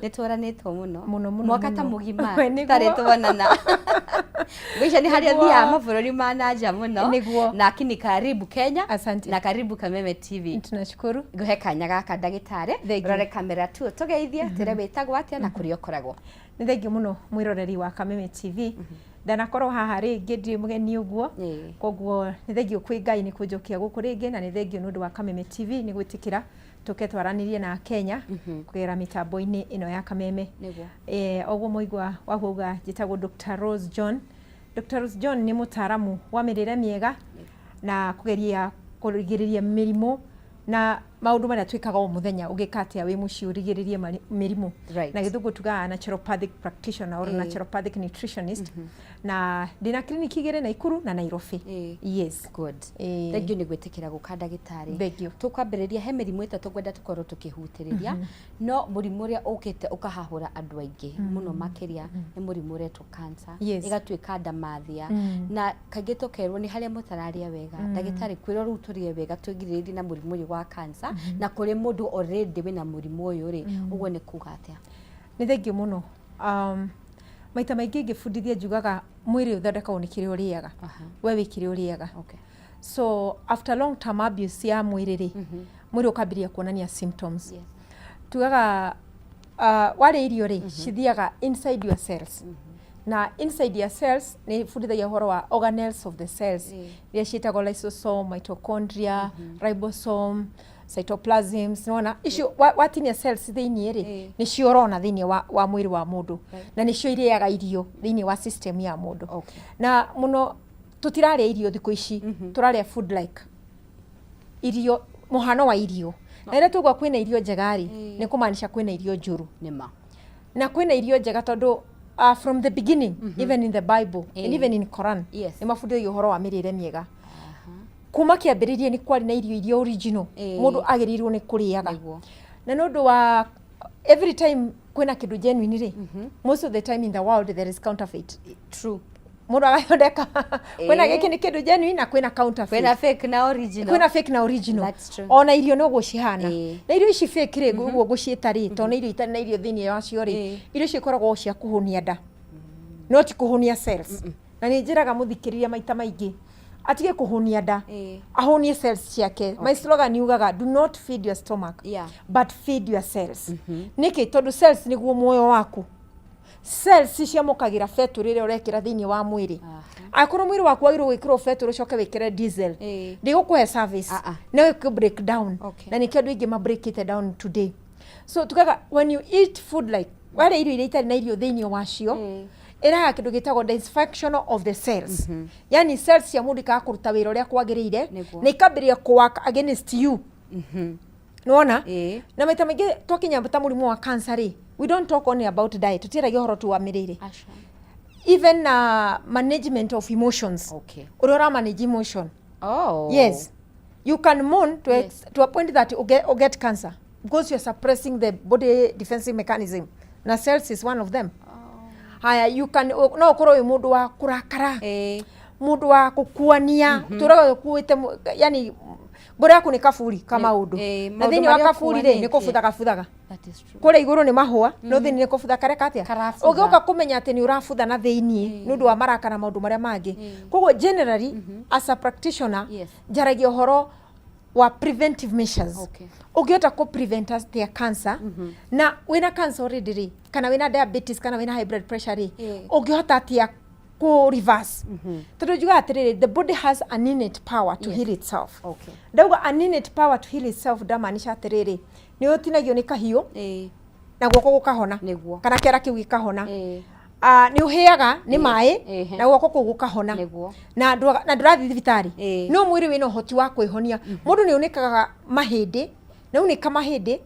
Nitwaranitwo muno mwaka ta mugima tare tuonana Wisha ni hali ya mabũrũri ma nanja muno na kini karibu Kenya. Asante. Na karibu Kameme TV. Tunashukuru. Nguhe kanya gaka ndagitari rore kamera tu tugeithie tire wetagwo atia na kuri okoragwo. Ni thengi muno mwiroreri wa Kameme TV. Ndanakorwo haha ringi ndi mugeni uguo koguo ni thengi kwi Ngai ni kunjokia guku ringi na ni thengi nundu wa Kameme TV ni gwitikira tuketwaranirie na Kenya kugera mitambo-ini ino ya Kameme. Oguo moigwa waguga jitagwo Dr. Rose John. Dr. Rose John ni mutaramu wa mirire miega na kugeria kurigiriria mirimu na maundu maria twikaga o muthenya ugikatia wi muci urigiririe mirimu na githungu tuga naturopathic practitioner or naturopathic nutritionist na ndina clinic igire na Ikuru na Nairobi. Yes, good. Thank you ni gwitikira guka ndagitari. Tukwambiriria he mirimu ita tugwenda tukorwo tukihutiriria no murimu uria ukite ukahahura andu aingi muno makiria ni murimu uria tu cancer igatwika ndamathia na kaingi tukerwo ni haria mutararia wega ndagitari kwiro ru turie wega twigiririe na murimu wa cancer na kuri mundu already wina murimu uyu ri uguo ni kuga atia. Ni thengi muno maita maingi ngifundithia njugaga mwiri uthondekagwo ni kiria uriaga we wikire uriaga. So after long term abuse ya mwiri ri mwiri ukambiria kuonania symptoms. Tugaga wale irio ri cithiaga inside your cells na inside your cells ni fundithagia horo wa organelles of the cells iria ciitagwo lysosome, mitochondria, ribosome, cytoplasms. Nona icio watinia cells thiini ri ni ciorona thiini wa mwiri wa mundu na ni cio iriaga irio thiini wa system ya mundu. Na muno tutiraria irio thiku ici turaria food like irio muhano wa irio na ira tugwa kwina irio njegari ni kumaanisha kwina irio njuru nima na kwina irio njega tondu from the beginning even in the Bible and even in Quran ni mafundithio horo wa mirire miega kuma kiambiririe ni kwari na irio original mundu agirirwo ni kuriaga na nundu wa every time kwina kindu genuine ri most of the time in the world there is counterfeit. True. Mundu agathondeka kwina giki ni kindu genuine na kwina counterfeit, kwina fake na original, kwina fake na original. Ona irio no gucihana na irio ici fake ri guo guciita ri to na irio itari na irio thiini ya cio ri irio cikoragwo cia kuhunia nda not kuhunia cells na ni njiraga muthikiriria maita maingi atige kuhunia nda ahunie cells ciake. My slogan yugaga do not feed your stomach but feed your cells. Niki tondu cells niguo moyo waku. Cells ciamukagira fetu rire urekira thiini wa mwiri akorwo mwiri waku agirwo gwikirwo fetu ucoke wikire diesel ndigukuhe service na we break down na nikio andu ingi ma break it down today. So tukaga when you eat food like wale irio itari na irio thiini wacio era kindu gitagwo dysfunction of the cells. Yani cells ya mundu ikakuruta wira uria kwagirire na ikambiria kuwork against you. Nona na maita maingi twakinya ta murimu wa cancer ri we don't talk only about diet tutiragia horo tu wa mirire even management of emotions. Urora manage emotion. Yes, you can mourn to a point that you get cancer because you are suppressing the body defensive mechanism na cells is one of them. Haya you can no koro mundu wa kurakara mundu wa kukuania turaga kuite yani bora yako ni kafuri kama undu na thini wa kafuri ri ni kufuthaga futhaga. That is true. Kule iguru ni mahua no thini ni kufutha kareka atia ugiuka kumenya ati ni urafutha na thini nundu wa maraka na maundu maria mangi. Koguo generally as a practitioner jaragia horo wa preventive measures. Ugiota ku prevent the cancer na wina cancer already ri kana wina diabetes kana wina high blood pressure ri ugiota atia ku reverse. Tujuga atiriri the body has an innate power to heal itself. Dauga an innate power to heal itself damanisha atiriri ni utinagio ni kahiu na guoko gukahona kana kera kiu gikahona ni uheaga ni mai na guoko ku gukahona na ndurathi thibitari no mwiri wina hoti wa kwihonia mundu ni unikaga mahindi na unika mahindi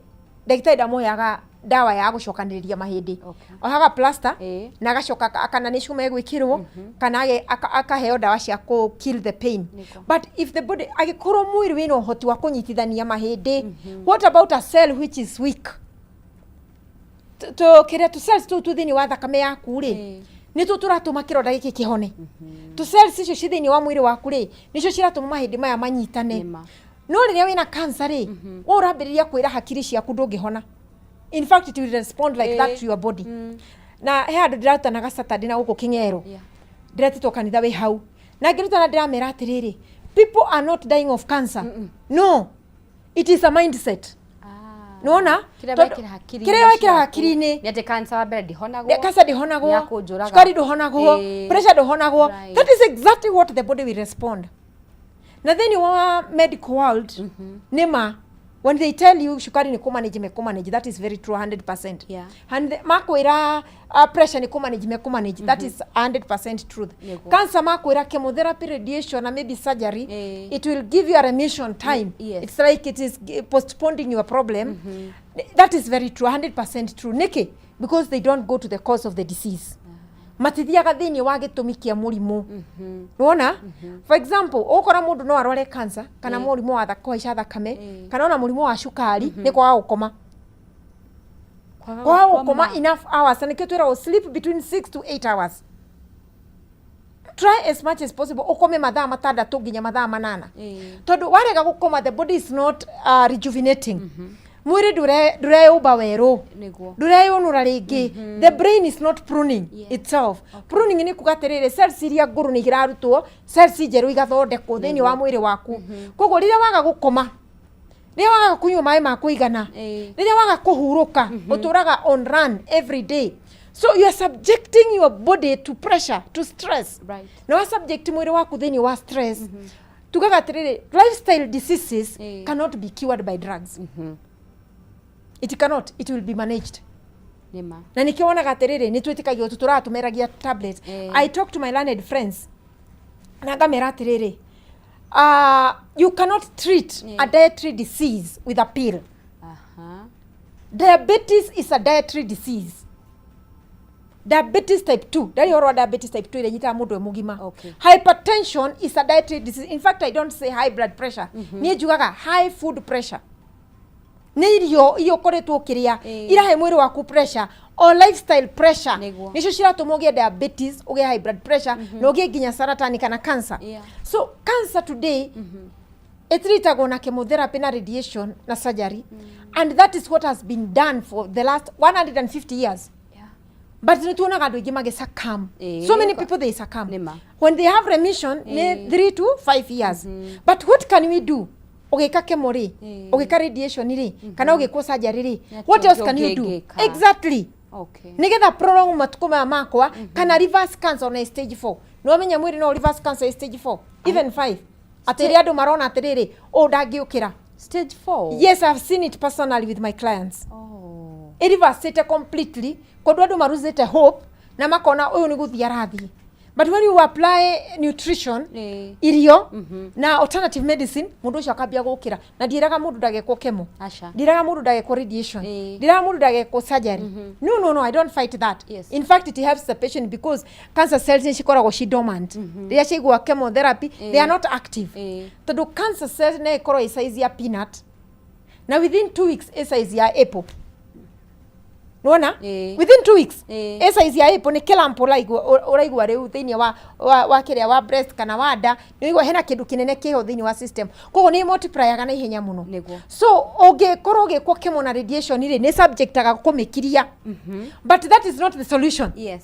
ndagitari ndamuheaga dawa ya gucokaniriria mahindi ohaga plaster na gacoka kana ni cuma gwikirwo kana akaheo dawa cia ku kill the pain. But if the body agikorwo mwiri wina hoti wa kunyitithania mahindi what about a cell which is weak to kire to cells tu thini wa thakame yaku ri ni tu turatuma kironda giki kihone to cells icio cithini wa mwiri waku ri nicio ciratuma mahindi maya manyitane no riria wina cancer ri urambiriria kwira hakiri ciaku ndungihona in fact it will respond like that to your body. Na he andu ndirarutanaga Saturday na guku King'ero ndiretitwo kanitha wi hau na ngirutana ndiramera atiriri, people are not dying of cancer. No, it is a mindset. Nona kire wekira hakiri-ini ni ati cancer wa mbere ndihonagwo, cancer ndihonagwo, sukari ndihonagwo, pressure ndihonagwo. That is exactly what the body will respond. Na then wa medical world nima when they tell you sukari ni kumanage, that is very true 100%. Yeah. And makwira pressure ni kumanage, that is 100% truth. Cancer makwira chemotherapy, radiation and maybe surgery, it will give you a remission time. Yes. It's like it is postponing your problem. That is very true, 100% true. Niki, because they don't go to the cause of the disease. Matithiaga thini wa gitumi kia murimu. Nona? For example, okora mundu no arware cancer kana murimu wa kuhaica thakame kana ona murimu wa cukari ni kwaga gukoma. Kwaga gukoma enough hours, and kitwira sleep between 6 to 8 hours. Try as much as possible ukome mathaa matandatu nginya mathaa manana. Tondu warega gukoma, the body is not rejuvenating. Mwiri ndureyumba weru, ndureyunura ringi. The brain is not pruning itself. Pruning ni kugatirire cells iria nguru ni irarutwo, cells njeru igathondekwo thini wa mwiri waku. Koguo riria waga gukoma, riria waga kunywa mai ma kuigana, riria waga kuhuruka, uturaga on run every day. So you are subjecting your body to pressure, to stress. Right. Na wa subject mwiri waku thini wa stress. Tugatirire lifestyle diseases cannot be cured by drugs. It cannot, it will be managed. Nima. Na nikiona gatiriri ni twitikagia tutura tumeragia tablets. I talk to my learned friends. Na ngamera atiriri. You cannot treat a dietary disease with a pill. Diabetes is a dietary disease. Diabetes type 2. Dari horo diabetes type 2 ile nyita mundu mugima. Okay. Hypertension is a dietary disease. In fact, I don't say high blood pressure. Ni jugaga high food pressure. Ni irio iyo koretwo kiria irahe mwiri waku pressure or lifestyle pressure nicio ciratumogia diabetes, uge high blood pressure, no uge nginya saratani kana cancer. So cancer today itritagwo na chemotherapy na radiation na surgery, and that is what has been done for the last 150 years. But nituonaga andu ingi magisuccumb. So many people they succumb. When they have remission 3 to 5 years. But what can we do? Ogeka kemori, ogeka radiation ri, kana ogekwo surgery ri. What else can you do? Exactly. Okay. Nigetha prolong matukuma makwa kana reverse cancer on stage 4. No menya mwiri no reverse cancer stage 4, even 5. Atiri andu marona atiriri, o dangiukira. Stage 4? Yes, I've seen it personally with my clients. It reversed completely. Kondu andu maruzite hope na makona uyu ni guthia rathi. But when you apply nutrition, irio, na alternative medicine, mundu ucio akambia gukira. Na ndiraga mundu ndagekwo chemo. Ndiraga mundu ndagekwo radiation. Ndiraga mundu ndagekwo surgery. No, I don't fight that. In fact, it helps the patient because cancer cells cikoragwo ci dormant. Riria ciigwa chemotherapy, they are not active. Tondu cancer cells ne ikorwo size ya peanut. Na within 2 weeks, size ya apple. Nona? Within 2 weeks, size ya apple ni kila mpola uraigwa riu thini wa kiria wa breast kana wa nda, ni igwa hena kindu kinene kiho thini wa system. Koguo ni multiplyaga na ihenya muno. So ongekorwo gikwo chemo na radiation ri ni subject aga kumikiria. But that is not the solution. Yes.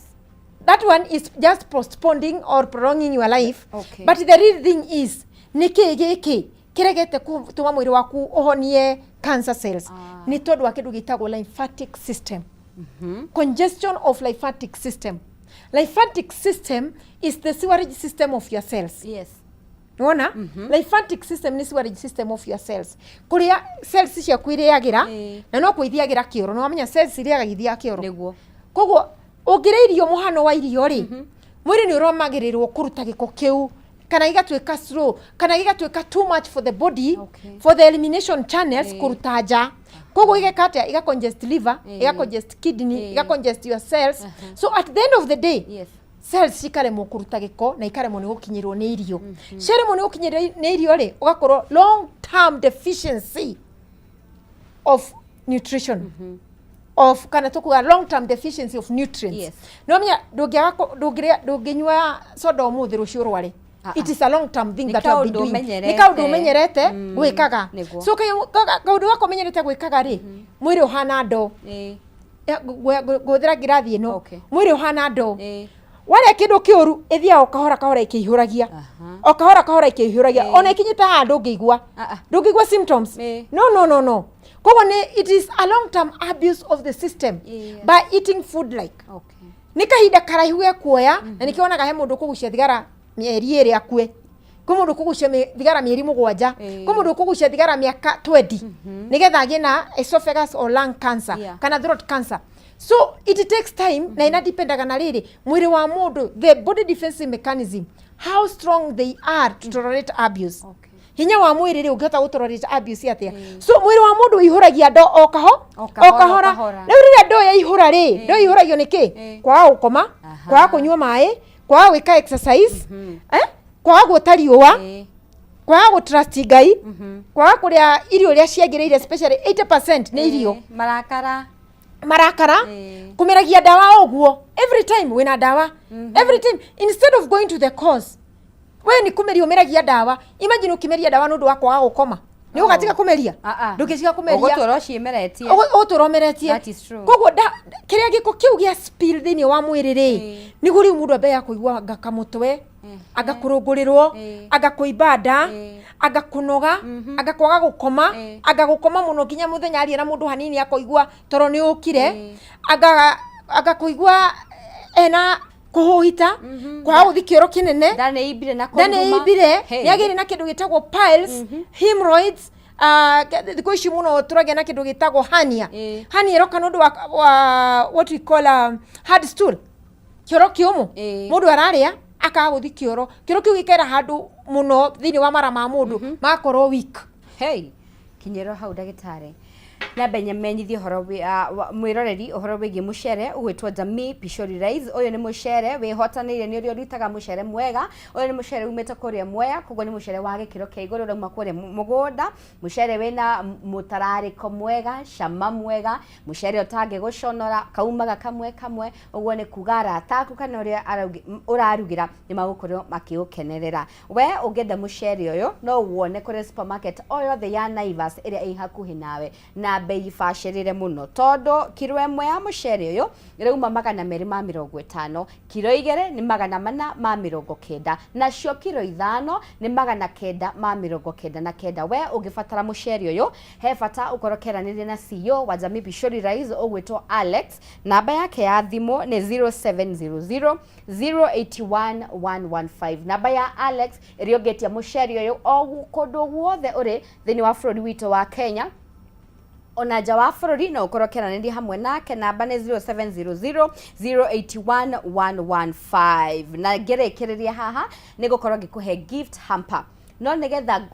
That one is just postponing or prolonging your life. But the real thing is niki giki kiregete kutuma mwiri waku uhonie cancer cells. Ni tondu wa kindu gitagwo lymphatic system. Congestion of lymphatic system. Lymphatic system is the sewerage system of your cells. Yes. Nona? Lymphatic system ni sewerage system of your cells. Kuria cells cia kwiriagira na no kwithiagira kioro. No amenya cells iriaga githia kioro. Neguo. Koguo ungireirio muhano wa irio ri, mwiri ni uromagirirwo kuruta giko kiu. Kana igatweka slow, kana igatweka too much for the body, for the elimination channels kuruta nja. Koguo igekata iga congest liver, iga congest kidney, iga congest your cells. So at the end of the day, cells cikaremwo kuruta giko na ikaremwo ni gukinyirwo ni irio. Ciaremwo ni gukinyirwo ni irio ri, ugakorwo long term deficiency of nutrition. Of kana tukuga long term deficiency of nutrients. No menya ndunginywa soda umuthi rucio rware. It is a long term thing that you have been doing. Ni kaundu umenyerete gwikaga. So kaundu wako umenyerete gwikaga ri, mwiri uhana ndo. Guthira ngirathi ino, mwiri uhana ndo. Wale kindu kiuru ithia okahora ikihuragia. Okahora ikihuragia. Ona ikinyita handu ngigwa. Ndungigwa symptoms. No. Koguo it is a long term abuse of the system by eating food like. Ni kahinda karaihu ge kuoya na nikionaga he mundu kugucia thigara mieri eri akue. Kwa mundu kugucia thigara mieri 7. Kwa mundu kugucia thigara miaka 20. Nigetha agie na esophagus or lung cancer kana throat cancer. So it takes time na ina dependaga na riri mwiri wa mundu, the body defensive mechanism, how strong they are to tolerate abuse. Hinya wa mwiri ri ungihota gutolerate abuse atia. So mwiri wa mundu ihuragia ndo okahora. Na riri ndo ya ihura ri ndo ihuragio niki kwa gukoma, kwa kunywa mai, kwa gwika exercise, kwa gutariwa, kwa gutrust Ngai, kwa kuria irio ria ciagiriire, especially 80% ni irio marakara kumiragia dawa oguo every time wina dawa every time instead of going to the cause. We ni kumeria umiragia dawa, imagine ukimeria dawa nundu wako wa gukoma ni ugatika kumeria ndukiciga kumeria ogotoro cimeretie otoromeretie. That is true. Koguo kiria giko kiu gia spill thini wa mwiri ri ni guri mundu ambe ya kuigwa gakamutwe agakurungurirwo agakuibada agakunoga agakwaga gukoma agagukoma muno ginya muthenya ari na mundu hanini akoigwa toro ni ukire agakuigwa ena kuhuhita kwa uthikioro kinene ndane ibire na kongoma yagiri na kindu gitagwo piles, hemorrhoids, thiko ici muno turagia na kindu gitagwo hernia. Hernia roka nundu wa what we call hard stool, kioro kiumu mundu araria akaguthi kioro kiu gikera handu muno thini wa mara ma mundu makorwo weak. Kinyero hau ndagitari na benye menyithie horo mwiroreri uhoro wigi mucere ugwitwo Jamii Pishori Rice. Uyu ni mucere wihotanire ni urio ritaga mucere mwega. Uyu ni mucere umete kuria Mwea, koguo ni mucere wa gikiro kia iguru urauma kuria mugunda. Mucere wina mutarariko mwega, cama mwega, mucere utange guconora, kaumaga kamwe. Uguo ni kugara ataku kana uria urarugira ni magukorwo makiukenerera. We ungenda mucere uyu no wone kuri supermarket o yothe ya Naivas iria i hakuhi nawe na bei bacirire muno tondu kilo imwe ya mucere uyu irauma 250, kilo 2 ni 490, nacio kilo 5 ni 999. We ungifatara mucere uyu he bata ukorokeranire na CEO wa Jamii Pishori Rice ugwitwo Alex. Namba yake ya thimu ni 0700 081 115. Namba ya Alex iriogetia mucere uyu o kundu guothe uri thini wa bururi witu wa Kenya ona nja wa bururi no ukorokeranire hamwe nake. Namba ni 0700 081 115. na ngerekereria haha ni gukorwo ngikuhe gift hamper no nigetha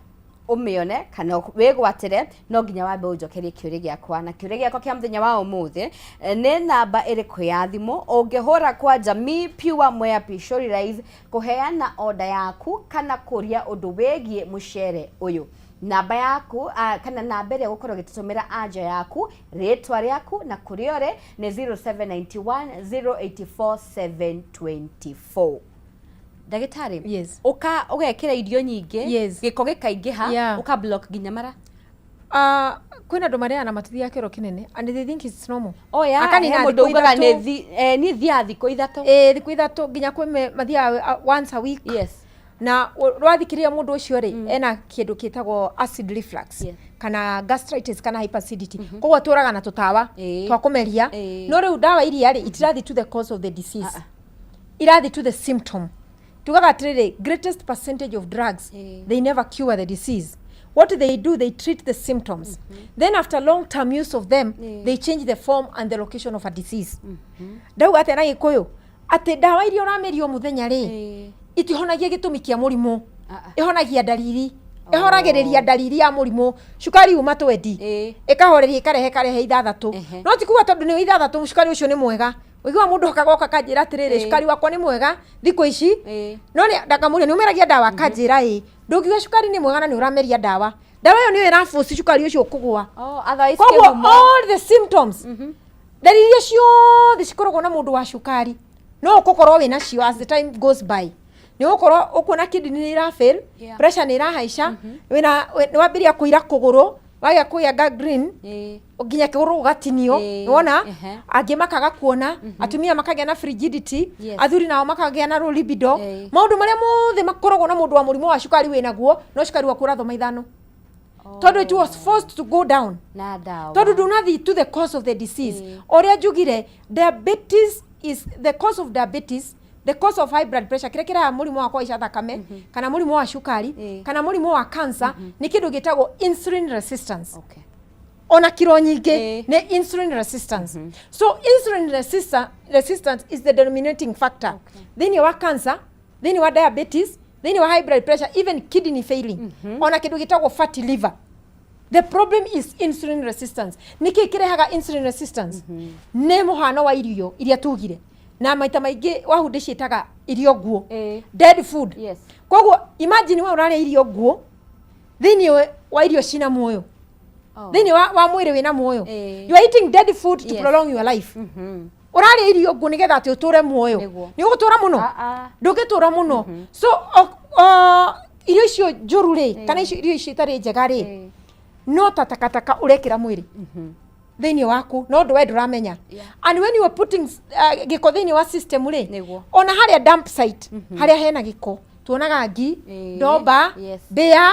umione kana wigwatire no nginya wambe unjokerie kiuri giakwa, na kiuri giakwa kia muthenya wa umuthi ni namba iriku ya thimu ungihura kwa Jamii Pure Mwea Pishori Rice kuheana order yaku kana kuria undu wegie mucere uyu. Namba yaku kana namba ĩrĩa gũkorwo gĩtũmĩra anja yaku, rĩtwa rĩaku na kũrĩa ũrĩ nĩ 0791 084 724. Ndagĩtarĩ, ũgekĩra irio nyingĩ, gĩko gĩkaingĩha, ũka block nginya mara. Kwĩna andũ mareana matithia kĩro kinene and they think it's normal. Akani na mũndũ ugaga nĩ thia thikũ ithatũ. Thikũ ithatũ nginya kwĩ mathia once a week. Na rwathikiria mundu ucio ri ena kindu kitagwo acid reflux kana gastritis kana hyperacidity. Koguo turaga na tutawa twa kumeria no riu dawa iria ri itirathi to the cause of the disease, irathi to the symptom. Tugaga atiriri, greatest percentage of drugs they never cure the disease. What they do, they treat the symptoms. Then after long term use of them they change the form and the location of a disease. Dauga atena gikuyu ati dawa iria uramerio muthenya ri itihonagia gitumi kia murimu, ihonagia dalili, ihoragiriria dalili ya murimu. Cukari uma 20 ikahoreria ikarehe ithathatu no tikuga tondu ni ithathatu cukari ucio ni mwega. Ugiwa mundu akagoka kanjira atiriri cukari wakwa ni mwega thiko ici no ni ndakamuria ni umeragia dawa kanjira ndugiwa cukari ni mwega na ni urameria dawa iyo ni iraforce cukari ucio kugwa. Otherwise all the symptoms dalili ciothe cikoragwo na mundu wa cukari no ukorwo wina cio as the time goes by. ni gukorwo ukuna kidney ni ira fail, pressure ni irahaica, wina wambiria kuira kuguru, wagia kuya gangrene, nginya kuguru gugatinio, wona angi makaga kuona, atumia makagia na frigidity, athuri nao makagia na low libido, maundu maria mothe makoragwo na mundu wa murimu wa cukari wina guo, no cukari waku urathoma ithano. Todo it was forced to go down. Todo do not to the cause of the disease. Oria jugire, diabetes is the cause of diabetes, the cause of high blood pressure. Kire kira murimu wa kuisha thakame, kana murimu wa cukari, kana murimu wa cancer, ni kindu gitagwo insulin resistance. Okay. Ona kiro nyingi ni insulin resistance. So insulin resistance is the dominating factor. Then you have cancer, then you have diabetes, then you have high blood pressure, even kidney failing. Ona kindu gitagwo fatty liver. The problem is insulin resistance. Niki kirehaga insulin resistance. Ne muhano wa irio iria tugire. Na maita maingi wahundi ciitaga irio guo. Dead food. Yes. Koguo imagine wa urare irio guo thini wa irio cina muoyo. Thini wa mwire wina muoyo. You are eating dead food to prolong your life. Urare irio guo nigetha ati uture muoyo. Ni ugutura muno. Ndugitura muno. So irio icio njuru ri kana irio icio itari njega ri no takataka urekira mwiri thini waku no ndwe nduramenya. And when you are putting giko thini wa system ri ona haria dump site haria hena giko tuonaga ngi ndomba bea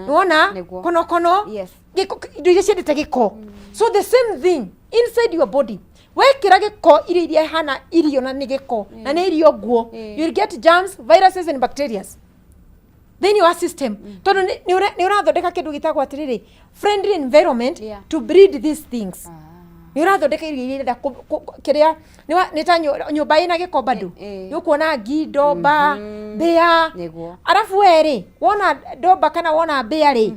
nuona kono giko indo iria ciendete giko. So the same thing inside your body, wekira giko iria hana irio na ni giko na ni irio guo, you will get germs, viruses and bacteria then your system. Tondo ni urathondeka kindu gitagwo atiriri friendly environment to breed these things. Ni urathondeka irio iria kiria ni ta nyumba ina giko bado ni ukuona ngi ndomba bea arafu weri wona ndomba kana wona bea ri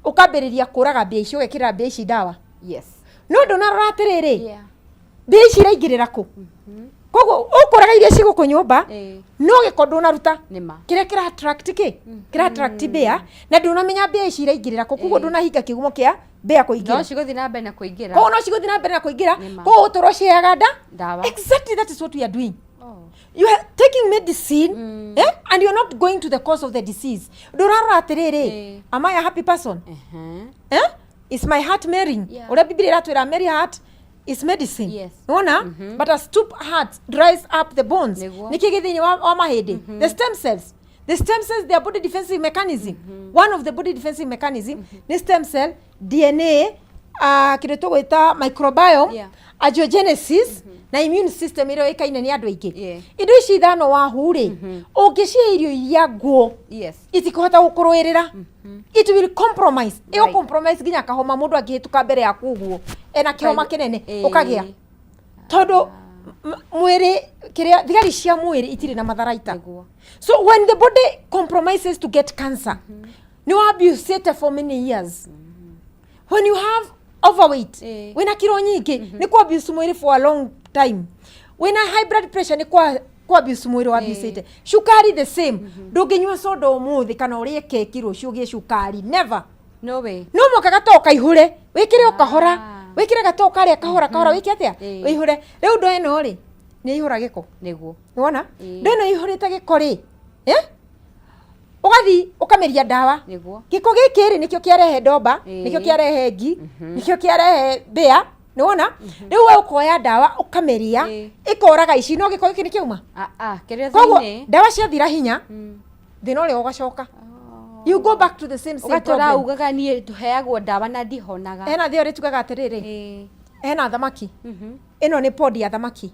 ukambiriria kuraga bea icio gekira bea ici dawa. Yes. No ndona atiriri bea ici raingirira ku koguo ukuraga iria ciguku nyumba no giko ndunaruta kire kira attract kira attract bea na ndunamenya bea ici iraingirira ku koguo ndunahinga kigumo kia bea kuingira no ciguthi na mbere na kuingira koguo no ciguthi na mbere na kuingira koguo utoro ciaga dawa. Exactly, that is what we are doing. You are taking medicine and you are not going to the cause of the disease. Ndurarora atiriri am I a happy person? Is my heart marrying? Ora Biblia iratwira Mary heart is medicine. Yes. Unaona? But a stoop heart dries up the bones. Niki githini wa mahindi. The stem cells. The stem cells, they are body defensive mechanism. One of the body defensive mechanism, the stem cell, DNA, kireto gwita microbiome, angiogenesis, na immune system iro ikaine ni andu aingi. Indo ici ithano wa hure, ungicia irio iria guo. Itikuhota gukuruirira. It will compromise. Io compromise ginya kahoma mundu angihituka mbere ya kuguo. Ena kihoma kinene ukagia. Todo mwiri kiria thigari cia mwiri itiri na matharaita. So when the body compromises to get cancer, you abuse it for many years. When you have overweight, wina kiro nyingi ni ku abuse mwiri for a long time. Wina high blood pressure ni ku abuse mwiri wa abuse it. Shukari the same. Ndunginywa soda umuthi kana urie keki rucio gie shukari, never. No way. No moka gatoka ihure wikire ukahora wikire gatoka ria kahora wiki atia wihure riu ndo eno ri ni ihura giko niguo wona ndeno ihurite giko ri ugathi ukameria dawa giko giki ri nikio kiarehe ndomba nikio kiarehe ngi nikio kiarehe bea ni wona riu we ukoya dawa ukameria ikoraga ici no giko giki ni kiuma kiria thini dawa cia thira hinya thina ri ugacoka. You go back to the same problem. Ugaga ni tuheagwo dawa na ndihonaga. Ena thio ri tugaga atiriri. Ena thamaki. Ino ni podi ya thamaki.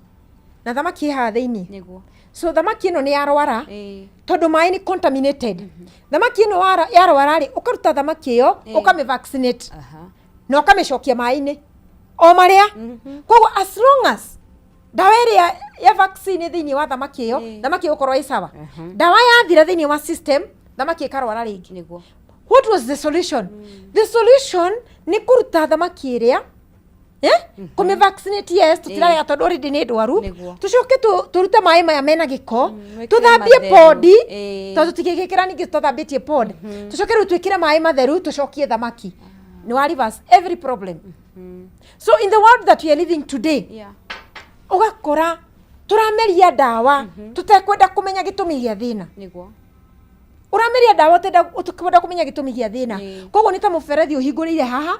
Na thamaki ha thiini. Niguo. So thamaki ino ni yarwara. Tondu mai ni contaminated. Thamaki ino yarwara ri ukaruta thamaki iyo ukame vaccinate. Na ukame shokia mai ni. O maria. Koguo as long as dawa iria ya vaccine thiini wa thamaki iyo, thamaki ukorwa isawa. Dawa ya thira thiini wa system thamaki ikarwara ringi niguo. What was the solution? The solution ni kuruta thamaki iria kume vaccinate yes tutirare atondo already ni ndwaru tucoke turute mai maya mena giko tuthambie podi tondu tutigikira ningi tuthambitie pod tucoke riu twikire mai matheru tucokie thamaki ni wa reverse every problem. So in the world that we are living today ugakora turameria dawa tutekwenda kumenya gitumi gia thina niguo urameria dawa tukwenda kumenya gitumi gia thina koguo ni ta muberethi uhingurire haha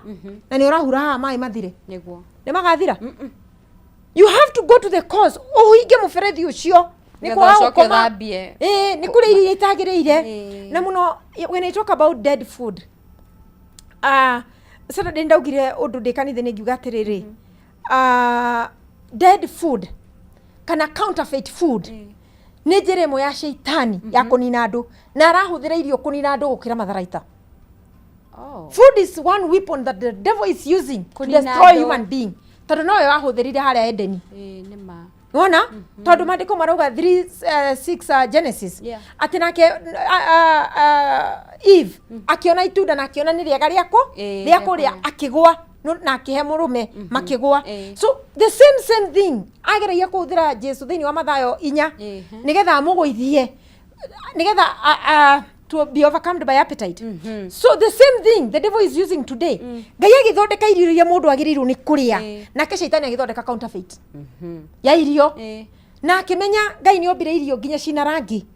na ni urahura haha mai mathire niguo ni magathira you have to go to the cause uhinge muberethi ucio ni kwa ukoma ni kuri irio itagirire na muno when I talk about dead food Saturday ndaugire undu ndikanithe ni ngiuga atiriri dead food kana counterfeit food ni njira imwe ya sheitani ya kunina andu na arahuthira irio kunina andu gukira matharaita. Food is one weapon that the devil is using to destroy human being. Tondu no yo ahuthirire haria Edeni nima wona tondu mandiko marauga 3:6 Genesis ati nake Eve akiona itunda na akiona ni riega riako ria akigwa na akihe murume makigwa so the same thing ageragia kuthira Jesu thini wa Mathayo 4 nigetha muguithie nigetha to be overcome by appetite. So the same thing the devil is using today. Ngai agithondeka irio iria mundu agiriirwo ni kuria na ke shaitani agithondeka counterfeit ya irio na akimenya Ngai ni ombire irio nginya cina rangi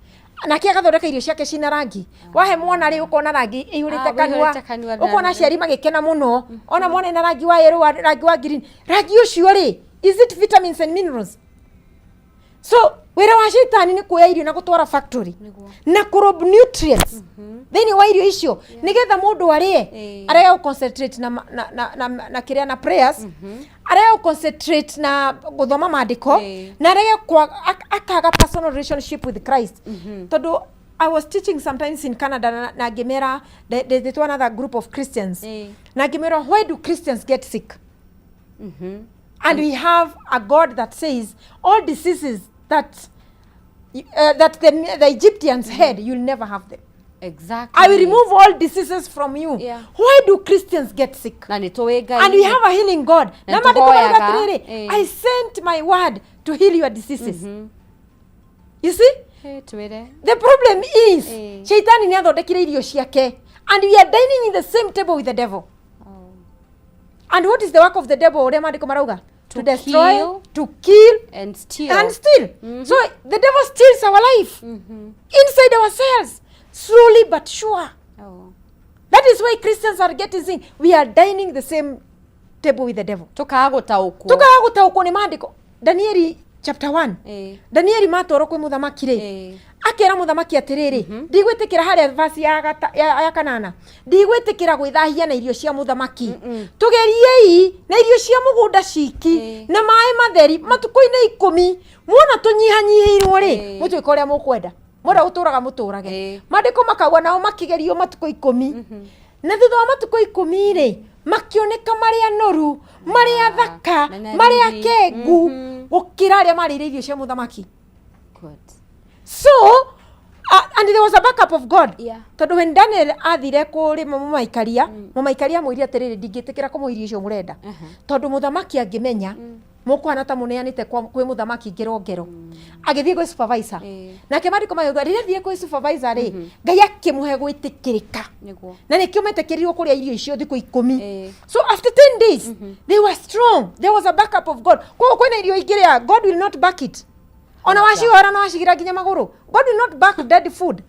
na ke agathondeka irio ciake cina rangi wahe mwana ri ukona rangi ihurite kanua ukona ciari magikena muno ona mwana na rangi wa yellow rangi wa green rangi ucio ri is it vitamins and minerals? So wira wa shaitani ni kuya irio na gutwara factory na kurob nutrients thini wa irio icio nigetha mundu arie arega concentrate na kiria na prayers arega concentrate na guthoma maandiko na arega akaga personal relationship with Christ. Tondu I was teaching sometimes in Canada na ngimera there's another group of Christians na ngimera why do Christians get sick? And we have a God that says all diseases that the Egyptians had, you'll never have them. Exactly. I will remove all diseases from you. Why do Christians get sick? And we have a healing God. I sent my word to heal your diseases. You see? The problem is Shaitani ni athondekire irio ciake and we are dining in the same table with the devil. And what is the work of the devil? Ore maandiko marauga to destroy, to kill and steal. So the devil steals our life inside ourselves, slowly but sure. That is why Christians are getting sick. We are dining the same table with the devil. Tukaga gutaukwo ni maandiko. Danieli chapter 1 Danieli matoro kwi muthamaki ri akera muthamaki atiriri ndigwitikira haria verse ya 8 ndigwitikira gwithahia na irio cia muthamaki tugeriei na irio cia mugunda ciki na mai matheri matuko-ini 10 muona tunyihanyihirwo ri mutuika uria mukwenda mura guturaga muturage maandiko makagwa nao makigerio matuko 10 na thutha wa matuko 10 ri makioneka maria noru maria thaka maria kengu gukira aria marire irio cia muthamaki. So and there was a backup of God. Tondu when Daniel athire kuri mumaikaria mwiri atiriri ndingitikira kumuirio icio murenda tondu muthamaki angimenya mukuhana ta muneanite kwi muthamaki ngero agithie kwi supervisor nake maandiko mayuga riria thie kwi supervisor ri Ngai akimuhe gwitikirika na nikio metekirirwo kuria irio icio thiku 10. So after 10 days they were strong. There was a backup of God. Kwa kwina irio igiria God will not back it. Ona washihora na washigira ginya maguru. God will not back dead food.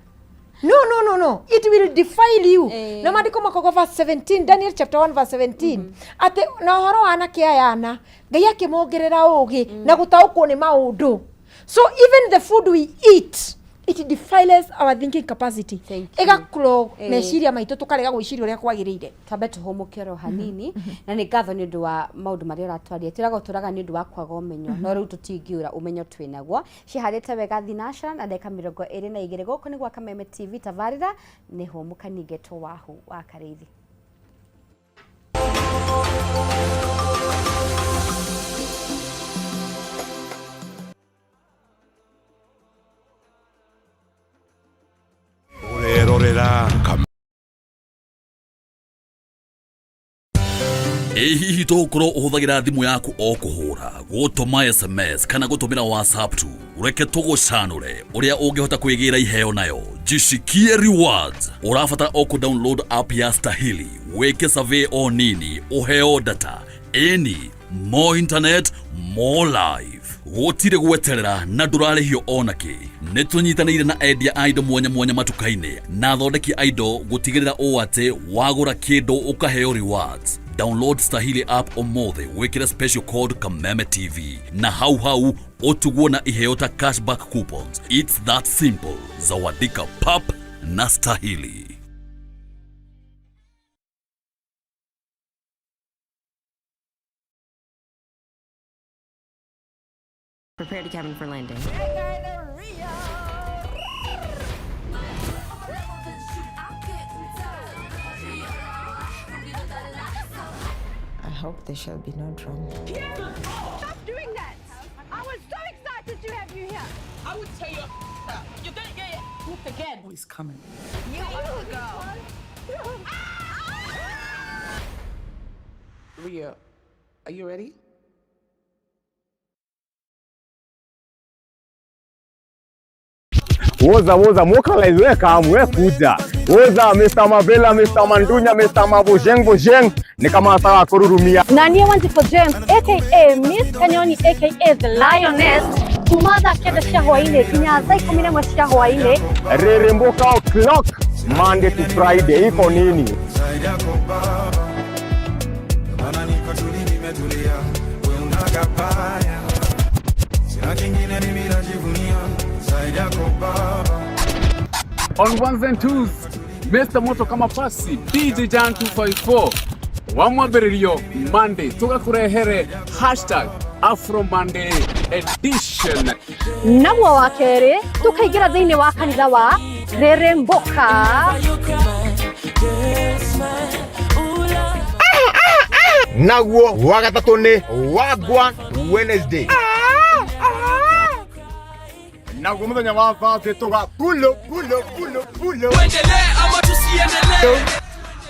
No. It will defile you. Na maandiko makauga verse 17, Daniel chapter 1 verse 17. Ate na horo anake ayana Ngai akimongerera ugi na gutaukwo ni maundu. So even the food we eat, it defiles our thinking capacity. Egakuro meciria maitu tukarega gwiciria uria kwagirire. Twabe tuhomokero hanini na ni ngatho ni ndu wa maundu maria ratwaria tiraga turaga ni ndu wa kwaga umenyo no riu tutingiura umenyo twinaguo ciharite wega thinasha na ndeka 22 guku ni gwa Kameme TV tavarira ni homokani wahu wa Karithi. Hihi tokoro uhuthagira thimu yaku o kuhura gutuma SMS kana gutumira WhatsApp tu ureke tugucanure uria ungihota kwigira iheo nayo jishikie rewards urafata o ku download app ya Stahili weke survey o nini uheo data any more internet more life gutire gweterera na ndurarihio onaki ni tunyitanire na endia a indo mwanya mwanya matuka-ini na athondeki a indo gutigirira uu ati wagura kindu ukaheo rewards. Download Stahili app omothe wikire special code Kameme TV na hau otugwo na iheo ta cashback coupons. It's that simple. Zawadika pap na Stahili. Prepare to cabin for landing. I hope there shall be no drum. Stop doing that! I was so excited to have you here. I would tell you, you're gonna get whooped again. Oh, he's coming. You will go. Ria, are you ready? Woza mukalaiweka kuja. Woza Mr. Mavela, Mr. Mandunya, Mr. Mabojeng ni kama sawa kururumia. Nani Wanjiko James aka Miss Kanyoni aka the Lioness kumaza kenda cia hwaine kinya saa 11 cia hwaine Reremboka o'clock Monday to Friday iko nini? On ones and twos, Mr. Moto kama pasi, DJ Jan 254. Wamwambĩrĩrio Monday tugakurehere #Afro Monday edition. Naguo wa kerĩ tukaingira thĩinĩ wa kanitha wa Reremboka. Naguo wa gatatũ nĩ Wagwan Wednesday. Naguo mũthenya wa Thursday tuga pulo.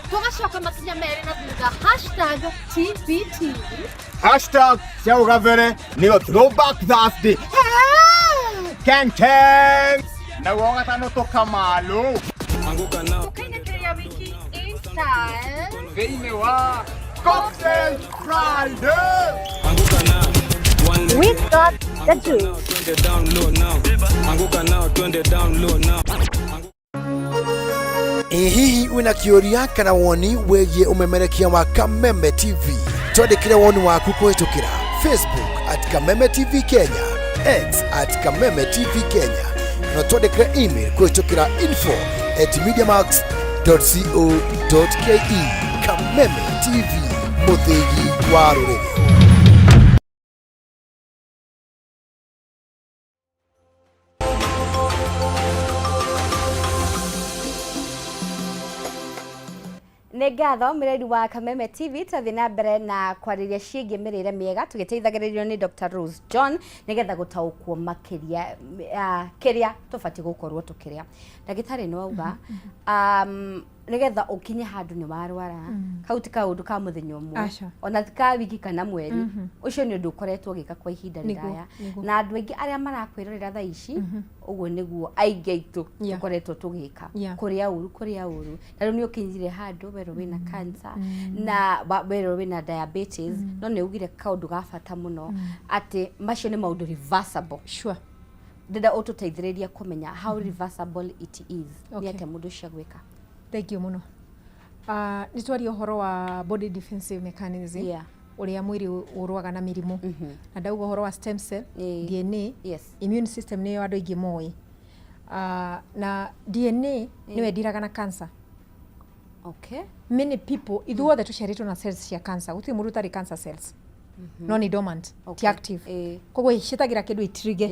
Tugacoka makinya merĩ na thutha #TBT. #Ciaugavere nĩyo Throwback Thursday. Ken. Naguo wa gatano tukamalo. Tukainĩkĩria wiki in-style. Thĩinĩ wa Cocktail Friday. We got the juice. Hihi wina kĩũria kana woni wĩgiĩ umemerekia wa Kameme TV? Twandĩkĩre woni waku kũhĩtũkĩra Facebook @Kameme TV Kenya, X @Kameme TV Kenya, na twandĩkĩre email kũhĩtũkĩra info@mediamax.co.ke. Kameme TV, mũthĩgi wa rũrĩrĩ. Nĩ ngatho miredi wa Kameme TV tathi na mbere na kwariria ciĩgiĩ mĩrĩre mĩega tũgĩteithagĩrĩrio nĩ Dr. Rose John nĩgetha gũtaũkwo makĩria kĩrĩa tũbatiĩ gũkorwo tũkĩrĩa. Ndagĩtarĩ no auga nĩgetha ũkinye handũ nĩ warwara kau ti kaũndũ ka mũthenya ũmwe ona ti ka wiki kana mweri ũcio nĩ ũndũ ũkoretwo ũgĩka kwa ihinda rĩraya na andũ aingĩ arĩa marakwĩrorera thaa ici ũguo nĩguo aingĩ aitũ tũkoretwo tũgĩka kũrĩa ũru na rĩu nĩ ũkinyire handũ werũ wĩna cancer na werũ wĩna diabetes no nĩ ugire kaũndũ ga bata mũno atĩ macio nĩ maũndũ reversible. Sure. Ndĩrenda ũtũteithĩrĩrie kũmenya how reversible it is. Nĩ atĩa mũndũ ũcio gwĩka. Thank you muno. Nĩ twaria ũhoro wa body defensive mechanism. Ũrĩa mwĩrĩ ũrũaga na mĩrimũ. Na ndauga ũhoro wa stem cell, DNA, immune system nĩyo andũ aingĩ moĩ. Na DNA nĩwe ndiraga na cancer. Okay. Many people ithuothe tũciarĩtwo na cells cia cancer. Gũtirĩ mũndũ ũtarĩ cancer cells. No ni dormant, ti active. Koguo citagira kĩndũ itirige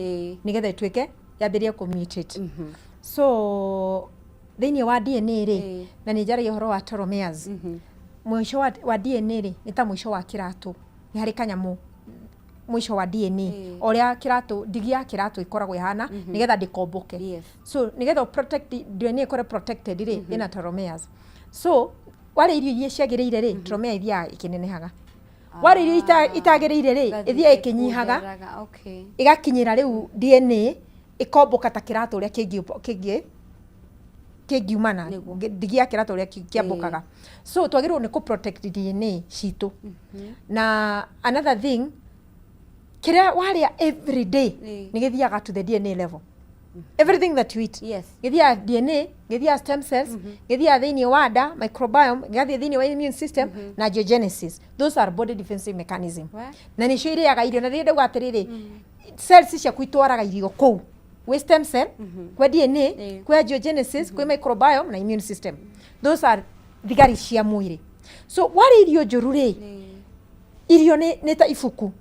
nĩgetha ĩtuĩke yambĩrĩrie kũmutate. So thĩinĩ wa DNA rĩ na nĩ njaragia ũhoro wa telomeres. Mwisho wa DNA rĩ nĩ ta mwisho wa kĩratũ. Nĩ harĩ kanyamũ mwisho wa DNA ũrĩa kĩratũ ndigi ya kĩratũ ikoragwo ihana nĩgetha ndĩkomboke. So nĩgetha protect DNA ĩkorwo protected rĩ ĩna telomeres. So wale irio iria ciagĩrĩire rĩ telomere ithiaga ikĩnenehaga. Wale irio itagĩrĩire rĩ ithiaga ikinyihaga. Igakinyĩra rĩu DNA ikomboka ta kĩratũ ũrĩa kĩngiumana ndigi ya kĩratũ ũrĩa kĩambokaga. So twagĩrĩirwo nĩ ku protect DNA citũ. Na another thing kira waria every day ni githiaga to the DNA level. Everything that you eat. Yes. Githia DNA, githia stem cells, githia thini wa nda, microbiome, githia thini wa immune system na genesis. Those are body defensive mechanism. Na ni cio iriaga irio na rinde gwatiriri cells cia kuitwaraga irio kou. We stem cell, kwa DNA, kwa genesis, kwa microbiome na immune system. Those are thigari cia mwiri. So wari irio njuru ri irio ni ta ifuku.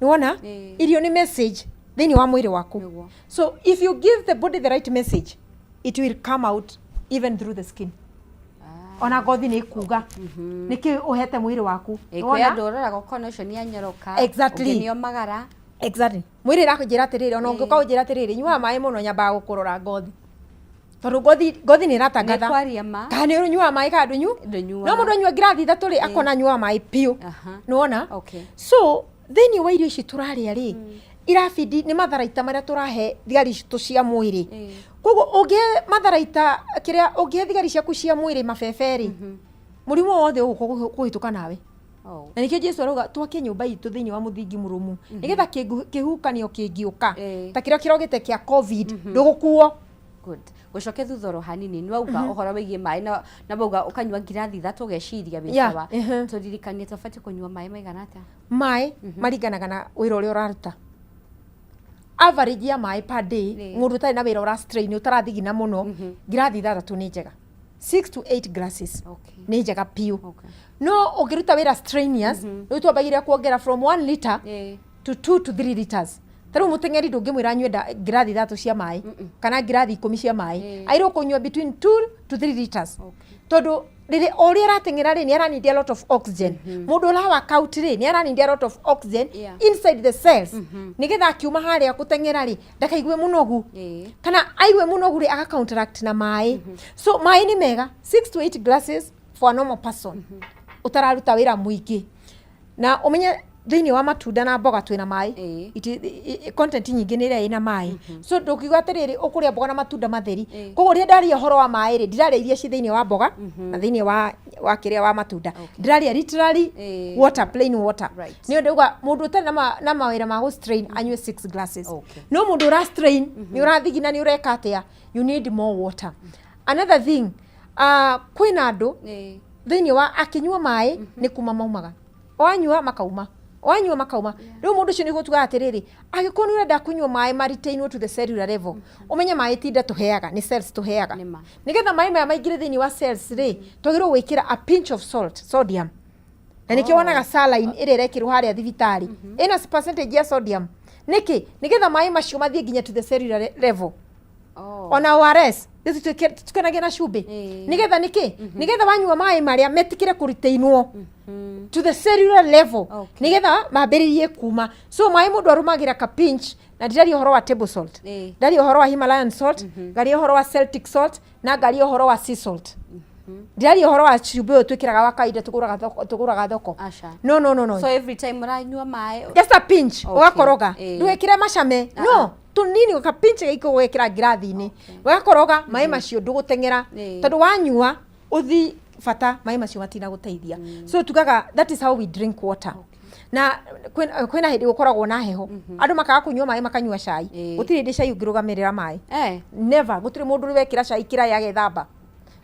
Niwona irio ni message thini wa mwiri waku. So if you give the body the right message, it will come out even through the skin. Ona gothi ni kuga niki uhete mwiri waku. Niwona ndorora gokona ucio ni anyoroka. Exactly. Nio magara. Exactly. Mwiri rakujira atiriri ona ungiuka ujira atiriri nyua mai muno nyamba gukurora gothi. Tondu gothi ni ratangatha. Ni kwaria ma. Kana uri nyua mai ka ndunyu? No mundu anyua ngirathi 3 ri akona nyua mai piu. Niwona? Okay. So thini wa irio ici turaria ri irafidi ni matharaita maria turahe thigari citu cia mwiri. Koguo ungie matharaita kiria ungie thigari ciaku cia mwiri mabeberi. Murimu wothe ukuhituka nawe. Na nikio Jesu arauga twake nyumba itu thini wa muthingi murumu. Nigetha kihukanio kingiuka. Ta kiria kirogite kia COVID ndugukuo. Good. Gucoke thuthoro hanini ni wauga uhoro wigie mai na bauga ukanywa ngirathi 3 ugeciria bisawa. Turirikanie tofauti kunywa mai maigana atia? Mai maringanaga na wira uria uraruta. Average ya mai per day mundu tari na wira ura strain utarathigina muno ngirathi 3 ni njega. 6 to 8 glasses ni njega piu. No ukiruta wira strenuous no twambagira kuongera from 1 liter to 2 to 3 liters. Taru mutengeri ndungimwira anywe ngirathi 3 cia mai kana ngirathi 10 cia mai. Airo kunywa between 2 to 3 liters. Tondu riri ori aratengera ri ni aranidi a lot of oxygen. Mundu la workout ri ni aranidi a lot of oxygen inside the cells. Nigetha akiuma haria gutengera ri ndakaigue munogu. Kana aigue munogu ri aga counteract na mai. So mai ni mega 6 to 8 glasses for a normal person. Utararuta wira muingi. Na umenye thini wa matunda na mboga twina mai content nyingi ni ria ina mai. So ndukigwa atiriri ukuria mboga na matunda matheri. Koguo ri ndaria horo wa mai ri ndiraria iria ci thini wa mboga na thini wa kiria wa matunda. Ndiraria literally water, plain water. Ni ndauga mundu utari na mawira ma go strain anywe 6 glasses. No mundu ra strain ni urathigina ni ureka atia, you need more water. Another thing kwina andu thini wa akinywa mai ni kuma maumaga. Wanyua makauma. Wanyua makauma. Riu mundu cio ni gutuga atiriri agikoni urenda kunywa mai maritainwo to the cellular level. Umenye mai tinda tuheaga ni cells tuheaga. Nigetha mai maya maingire thini wa cells ri twagirwo gwikira a pinch of salt, sodium. Na nikio wonaga saline ire irekirwo haria thibitari ina percentage ya sodium. Nigetha mai macio mathie nginya to the cellular level. Ona ORS tukanagia na cumbi nigetha nigetha wanyua mai maria metikire kuritainwo to the cellular level nigetha mambiririe kuma. So mai mundu arumagira ka pinch na ndari uhoro wa table salt, ndari uhoro wa Himalayan salt, ngari uhoro wa Celtic salt na ngari uhoro wa sea salt. Ndari uhoro wa cumbi twikiraga wa kaida tuguraga thoko. No. So every time uranyua mai just a pinch ugakoroga ndwikire macame no tunini ka pinch iko wekira ngirathi-ini ugakoroga mai macio ndugutengera tondu wanyua uthi fata mai macio matina guteithia. So tugaga that is how we drink water. Na kwina hindi gukoragwo na heho andu makaga kunyua mai makanyua cai gutiri ndi cai ungirugamirira mai never. Gutiri mundu wekira cai kira ya gethamba.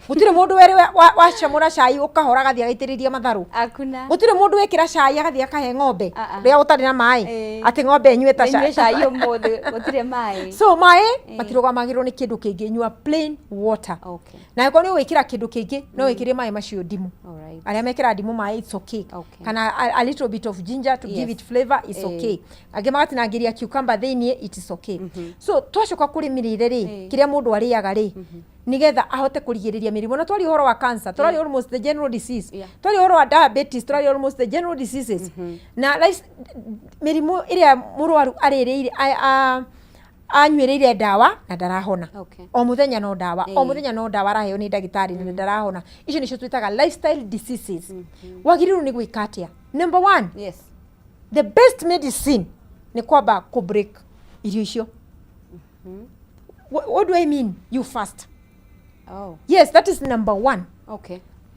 Gutire mundu weri wacamura cai ukahora gathia gaitiriria matharu. Gutire mundu wekira cai agathia kahe ng'ombe ria utari na mai ati ng'ombe nyue ta cai umothe gutire mai. So mai matirugamagirirwo ni kindu kingi, nyua plain water. Na ko ni wikira kindu kingi no wikire mai macio ndimu. Aria mekira ndimu mai it's okay. Kana a little bit of ginger to give it flavor is okay. Age magatinangiria cucumber thini it is okay. So twacoka kuri mirire ri kiria mundu ariaga ri nigetha ahote kurigiriria mirimu. Na twari horo wa cancer, twari almost the general disease, twari horo wa diabetes, twari almost the general diseases. Na mirimu iria murwaru aririire anywereire dawa na darahona. O muthenya no dawa, o muthenya no dawa araheo ni ndagitari na darahona. Icio nicio twitaga lifestyle diseases. Wagiriru ni gwika atia? Number 1, the best medicine ni kwamba ku break irio icio. What do I mean? You fast. Yes, that is number 1.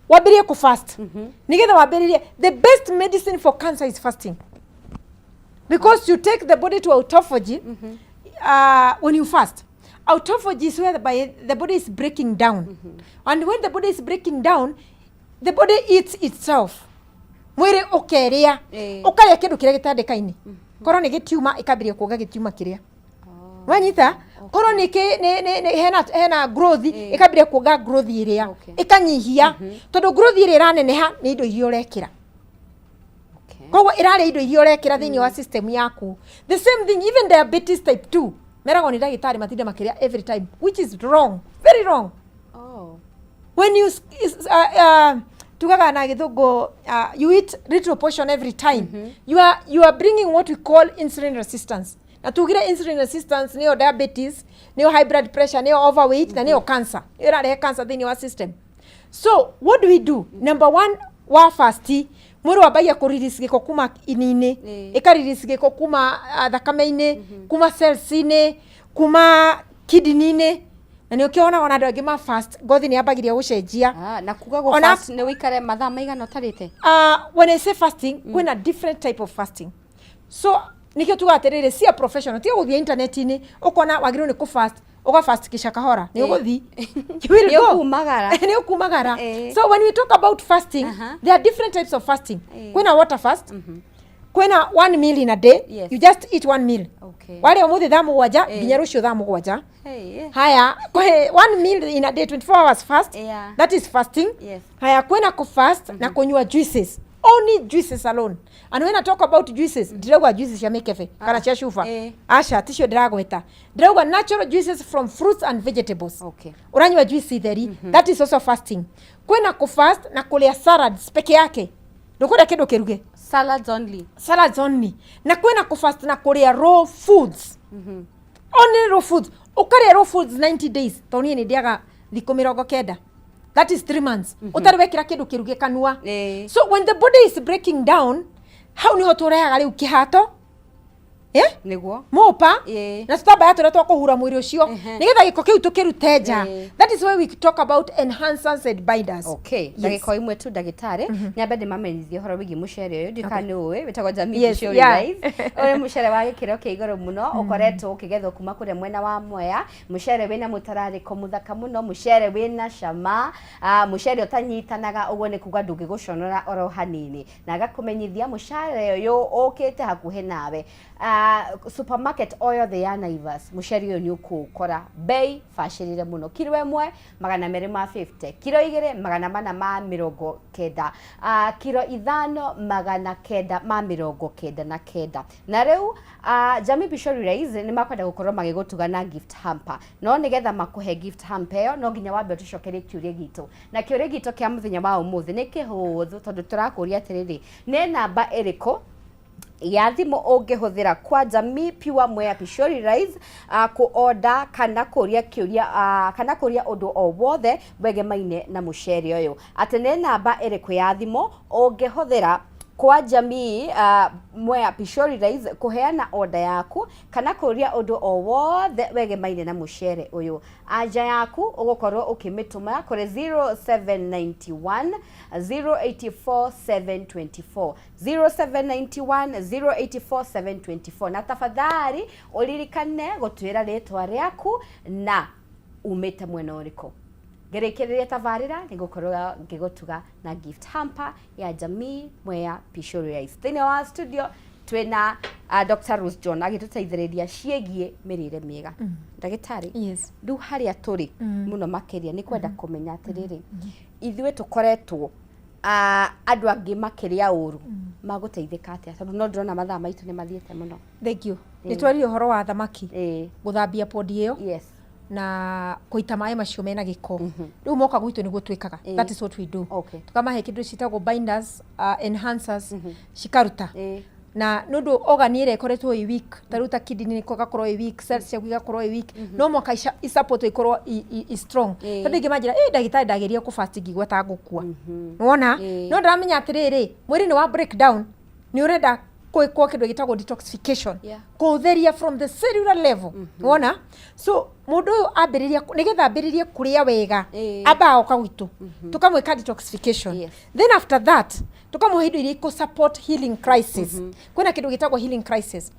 Wabirie ku fast. Nigetha wabirie, the best medicine for cancer is fasting. because you take the body to autophagy when you fast. Autophagy is whereby the body is breaking down. And when the body is breaking down, the body eats itself. Mwiri ukeria ukaria kindu kiria gitandikaini korwo ni gitiuma ikabiria kuoga gitiuma kiria wanyita korwo ni hena growth ikabiria kuoga growth iria ikanyihia tondu growth iria iraneneha ni indo iria urekira koguo irari indo iria urekira thiini wa system yaku. The same thing even diabetes type 2 merago ni ndagitari matinda makiria every time, which is wrong, very wrong. When you tugaga na githungu you eat little portion every time, you are bringing what we call insulin resistance. Na tugira insulin resistance niyo diabetes, niyo high blood pressure, niyo overweight na niyo cancer. Irarehe cancer thiini wa system. So what do we do? Number 1, wa fasti mwiri wambagia kuririsi giko kuma inini ikaririsi giko kuma thakame-ini kuma cells-ini kuma kidney-ini na nä å kä ona ona andå angä ma fast ngothi nä ambagiria gå cenjia na kuga gå fast nä wikare mathaa maigana å tarä te. When I say fasting kwina different type of fasting, so nä kä o tuga atä rä rä cia professional tiga gå thie internet-inä å kona wagä rwo nä kå fast uga fast kisha kahora nä å gå thi nä å kumagara. So when we talk about fasting there are different types of fasting. Kwina water fast, kwina 1 meal in a day, you just eat 1 meal. Wale umuthi thaa mugwanja nginya rucio thaa mugwanja. Haya 1 meal in a day 24 hours fast, that is fasting. Haya kwina ku fast na kunywa juices, only juices alone. And when I talk about juices, ndirauga juices cia mekefe kana cia shufa, asha ticio ndiragweta, ndirauga natural juices from fruits and vegetables. Uranywa juice theri, that is also fasting. Kwina ku fast na kulia salads peke yake, ndukuria kindu kiruge, salads only. Na kwina ku fast na kulia raw foods, only raw foods. Ukaria raw foods 90 days, toni ni ndiaga thikũ 90, that is 3 months. Utari wekira kindu kiruge kanua. So when the body is breaking down, how niho turehaga riu kihato niguo mopa na tutamba yatu ratwa kuhura mwiri ucio nigetha giko kiu tukirute nja. That is why we talk about enhancers and binders. Ndagiko imwe tu ndagitari nyambe ndimamenyithie horo wigi mucere uyu ndikani uwe witagwo Jamii Visualize. Uyu mucere wa gikiro kia iguru muno ukoretwo ukigethwo kuma kure mwena wa Mwea, mucere wina mutarariko muthaka muno, mucere wina cama, mucere utanyitanaga uguo ni kuga ndungiguconora oro hanini, na agakumenyithia mucere uyu ukite hakuhe nawe supermarket oyothe ya Naivas mucere uyu ni ukukora bei bacirire muno, kilo imwe 250, kilo 2 490, kilo 5 999. Na riu Jamii Visualize ni makwenda gukorwo magigutuga na gift hamper, no nigetha makuhe gift hamper yo no nginya wambe tucokerie kiuria gitu, na kiuria gitu kia muthenya wa umuthi ni kihuthu tondu turakuria atiriri ni namba iriko ya thimu ungihuthira kwa Jamii Pure Mwea Visualize ku order kana kuria kiuria kana kuria undu o wothe wegemaine na mucere uyu. Ati ni namba iriku ya thimu ungihuthira kwa Jamii Mwea Visualize kuheana order yaku kana kuria undu o wothe wegemaine na mucere uyu. Aja yaku ugukorwo ukimituma kuri 0791 084 724 0791 084 724. Na tafadhali uririkane gutwira ritwa riaku na umite mwena uriko. Gerekereria tavarira nigukorwo ngigutuga na gift hamper ya Jamii Mwea Visualize. Thini wa studio twina Dr. Rose John agituteithiriria ciegie mirire miega. Ndagitari ndu haria turi muno makeria ni kwenda kumenya atiriri ithuĩ tukoretwo andu angi makiria uru maguteithika atia tondu no ndrona mathaa maitu ni mathiete muno. Thank you. Ni twari uhoro wa thamaki guthambia podi iyo na kuita mai macio mena giko riu moka gwitu niguo twikaga. That is what we do. Tukamahe kindu citagwo binders, enhancers cikaruta na nundu organ ire ikoretwo i weak, taruta kidney ko gakorwo i weak, cells cia gakorwo i weak, no moka i support ikorwo i strong. Tondu ingimanjira ndagitari ndageria ku fast ngigwa ta ngukua, wona no ndamenya atiriri mwiri ni wa breakdown, ni urenda kwa kindu gitagwo detoxification kutheria from the cellular level wona so mundu uyu ambiriria nigetha ambiririe kuria wega amba oka gwitu tukamweka detoxification then after that tukamwe hindu iria support healing crisis kwina kindu gitagwo healing crisis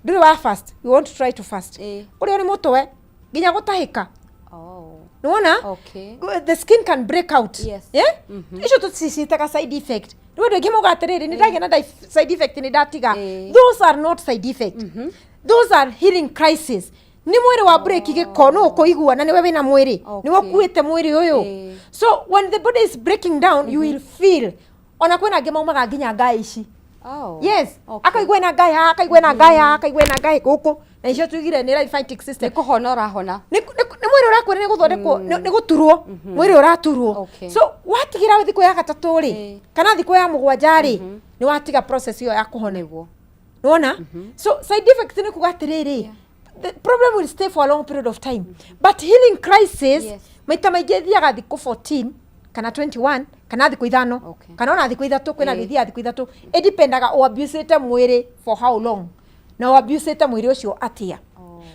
nduri wa fast you want to try to fast uri mutwe ginya gutahika wona the skin can break out icio tucitaga side effect ndu ngimuga atiriri ni ndagia na side effect ni ndatiga those are not side effect those are healing crisis ni mwiri wa break giko no kuigua na niwe wina mwiri niwe kuite mwiri uyu so when the body is breaking down you will feel ona kwina ngima umaga nginya ngai ici yes akaigwe na ngai akaigwe na ngai akaigwe na ngai guku na icio tugire ni lymphatic system kuhona urahona ni mwiri urakwira ni guthondekwo ni guturwo mwiri uraturwo so watigira thiko ya gatatu ri kana thiko ya mugwanja ri ni watiga process iyo ya kuhonegwo nona so side effects ni kugatiriri the problem will stay for a long period of time but healing crisis maita maingĩ thiaga thiko 14 kana 21 kana thiko 5 kana ona thiko 3 kwina thithia thiko 3 edependaga o abusete mwiri for how long na o abusete mwiri ucio atia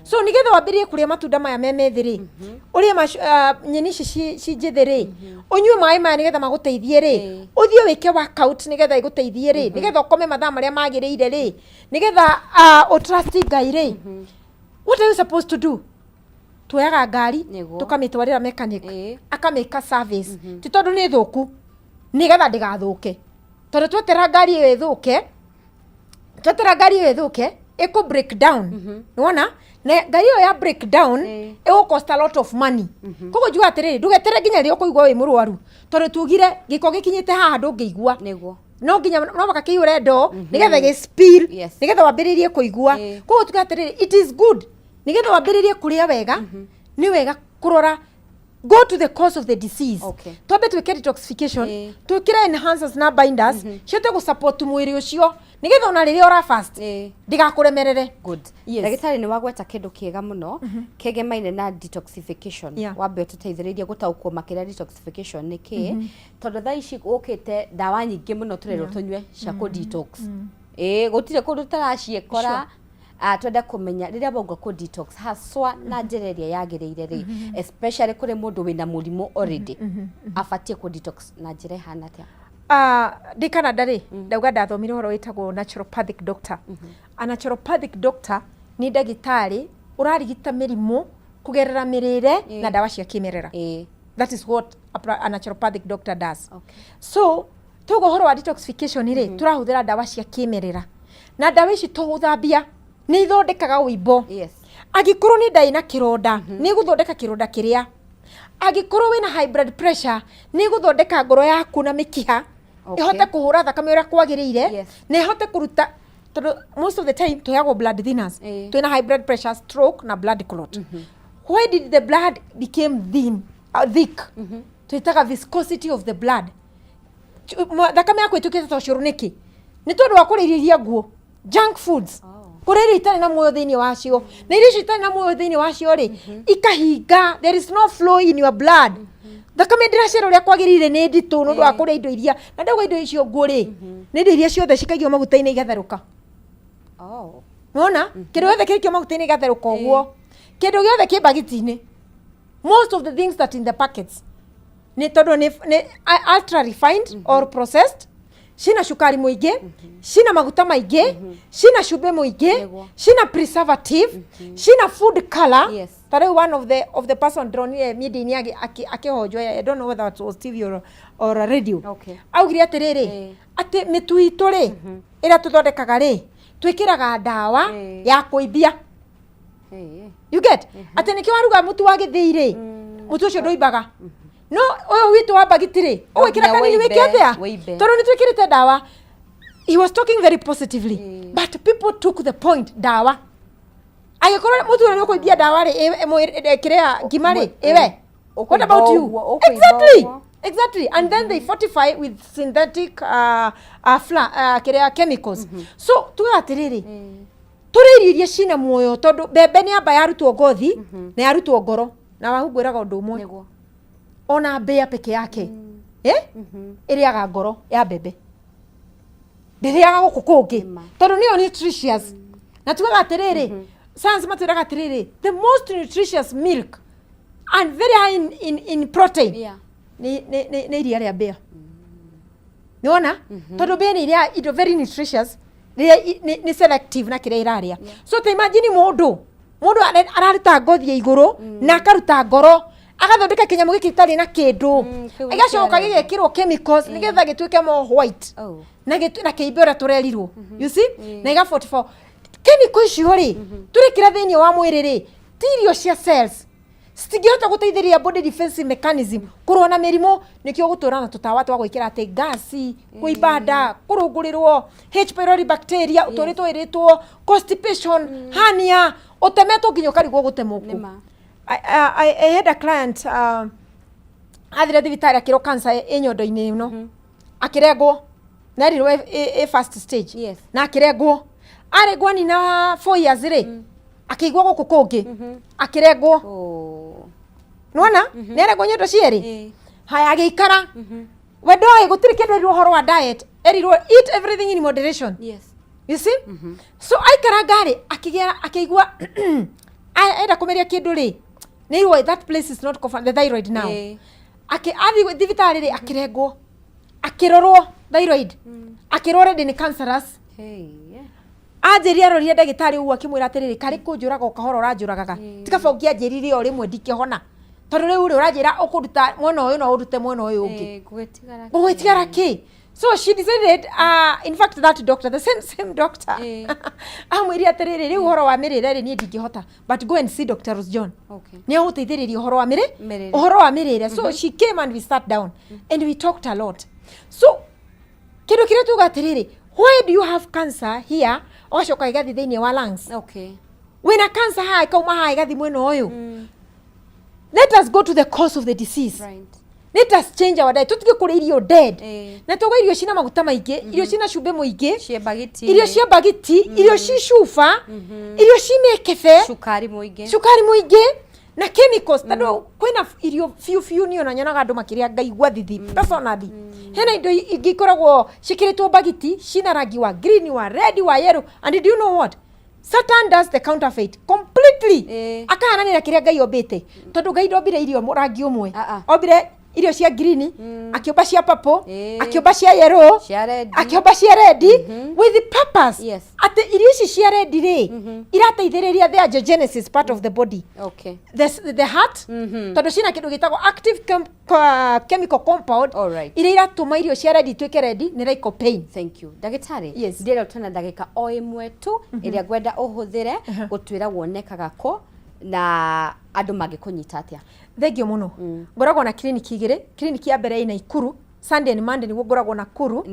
so nigetha wambirie kuria matunda maya memethiri uria nyeni ci njithiri unyue mai maya nigetha maguteithie ri uthie wike workout nigetha iguteithie ri nigetha ukome mathaa maria magiriire ri nigetha utrust ngai ri what are you supposed to do tuyaga ngari tukamitwarira mechanic akameka service ti tondu ni thuku nigetha ndigathuke tondu twetera ngari iyo ithuke iko break down wona na ngari iyo ya break down it will cost a lot of money kogo njua atiriri ndugetere nginya ri ukuigwa wi murwaru tondu tugire giko gikinyite haha ndungiigua no nginya no baka kiure ndo nigetha ge spill nigetha wambiririe kuigua kogo tugatiriri it is good nigetha wambiririe kuria wega ni wega kurora go to the cause of the disease tobe twike detoxification twikire enhancers na binders ciote gu support mwiri ucio nigetha ona riria ora fast ndigakuremerere good ndagitari ni wagweta kindu kiega muno kegemaine na detoxification wambe tuteithiririe gutaukwo makira detoxification niki tondu thaa ici ukite dawa nyingi muno turero tunywe cia ku detox gutire kundu taraciekora twenda kumenya riria bauga ku detox haswa na njereria yagiriire ri especially kuri mundu wina murimu already afatie ku detox na njire hana atia di Canada ri ndauga ndathomire horo witagwo naturopathic doctor a naturopathic doctor ni ndagitari urarigita mirimu kugerera mirire na dawa cia kimerera that is what a naturopathic doctor does so tugo horo wa detoxification ri turahuthira dawa cia kimerera na dawa ici tuguthambia ni ithondekaga uimbo agikorwo ni ndai na kironda ni guthondeka kironda kiria agikorwo wina high blood pressure ni guthondeka ngoro yaku na mikiha ihote kuhura thakame uria kwagiriire na ihote kuruta most of the time tuyagwo blood thinners twina high blood pressure stroke na blood clot why did the blood became thick tuitaga viscosity of the blood thakame yaku itukite ta ucuru niki ni tondu wa kuririria nguo junk foods kuriri itari na muoyo thini wacio na irio itari na muoyo thini wacio ri ikahinga there is no flow in your blood thakame ndiracera uria kwagirire ni nditu no ndwa kuria indo iria na ndauga indo icio nguri ni indo iria ciothe cikaigio maguta-ini igatheruka nona kindu giothe kirikio maguta-ini igatheruka uguo kindu giothe ki bagiti-ini most of the things that in the packets ni tondu ni ultra refined or processed shina shukari muingi shina maguta maingi shina cumbi muingi shina preservative shina food color tare one of the person drone media ni akihojwa I don't know whether it was TV or a radio augire atiriri ati mitu itu ri ira tuthondekaga ri twikiraga dawa ya kuibia you get ati nikio waruga mutu wa githiri mutu ucio ndoibaga no oyo witu wa bagitiri owekira kanini wiki atia tondu ni twikirite dawa he was talking very positively but people took the point dawa agikorwo mutu ni kuibia dawa ri kiria ngimari iwe what about you exactly and then they fortify with synthetic kiria chemicals so tugatiriri turiririe cina muoyo tondu bebe ni amba yarutwo ngothi na yarutwo ngoro na wahungwiraga undu umwe ona mbea peke yake iriaga ngoro ya bebe ndiriaga guku kungi tondu niyo nutritious na tugaga atiriri science matwiraga atiriri the most nutritious milk and very high in protein ni iria ria beer niona tondu beer ni iria indo very nutritious ni selective na kiria iraria so te imagine mundu araruta ngothi ya iguru na akaruta ngoro agathondeka kinyamu giki kitari na kindu igacoka gigekirwo chemicals nigetha gituike more white na kiimbe ura turerirwo you see na iga 44 chemical icio ri turikira thiini wa mwiri ri tirio cia cells stigihota guteithiria body defense mechanism kurwa na mirimo nikio guturana tutawa twa gwikira ati gasi kuibada kurungurirwo H pylori bacteria utoritwo iritwo constipation hernia utemetwo nginya karigwo gutemuku I had a client athire thibitari akiro cancer enyondo-ini ino akirengwo na rirwo first stage na akirengwo aregwa ni na 4 years ri akigwa guku kungi akirengwo nona nerengwo nyondo cieri haya agikara wedoi gutiri kindu ri uhoro wa diet erirwo eat everything in moderation you see so aikara ngari akigwa aenda kumeria kindu ri nirwo that place is not the thyroid now athi thibitari ri akirengwo akirorwo thyroid akirore ni cancerous anjiri arorie ndagitari ugu akimwira atiriri kari kunjuraga ukahora uranjuragaga tikabogia njirire o rimwe ndikihona tondu riu ri uranjira ukuruta mwena uyu no urute mwena uyu ungi gugitigara ki so she decided in fact that doctor the same doctor amwiri atiriri riu uhoro wa mirire ri ni ndingihota but go and see Dr. Rose John ni aguteithiririe uhoro wa mirire so she came and we sat down and we talked a lot so kindu kiria tuga atiriri why do you have cancer here ocoka igathi thiini wa lungs when a cancer high kauma high igathi mwena uyu let us go to the cause of the disease let us change our diet tutige kuri irio dead na tuga irio cina maguta maingi irio cina cumbe muingi irio cia bagiti irio ci shufa irio ci mekebe sukari muingi na chemicals tando kwina irio fiu ni ona nyonaga andu makiria ngaigwa thithi personally hena indo ingikoragwo cikiritwo bagiti cina rangi wa green wa red wa yellow and do you know what Satan does the counterfeit completely akahananira kiria ngai ombite tondu ngai ndombire irio rangi umwe ombire irio cia green akiomba cia purple akiomba cia yellow akiomba cia red with the purpose ati irio ici cia red ri irateithiriria the angiogenesis part of the body the heart tondu cina kindu gitagwo active chemical compound iria iratuma irio cia red ituike red ni lycopene. Thank you ndagitari ndira tuna ndagika o imwe tu iria gwenda uhuthire gutwira wonekaga ko na andu magikunyita atia. Thengio muno ngoragwo na clinic igire clinic ya mbere ina Ikuru Sunday and Monday niguo ngoragwo na Kuru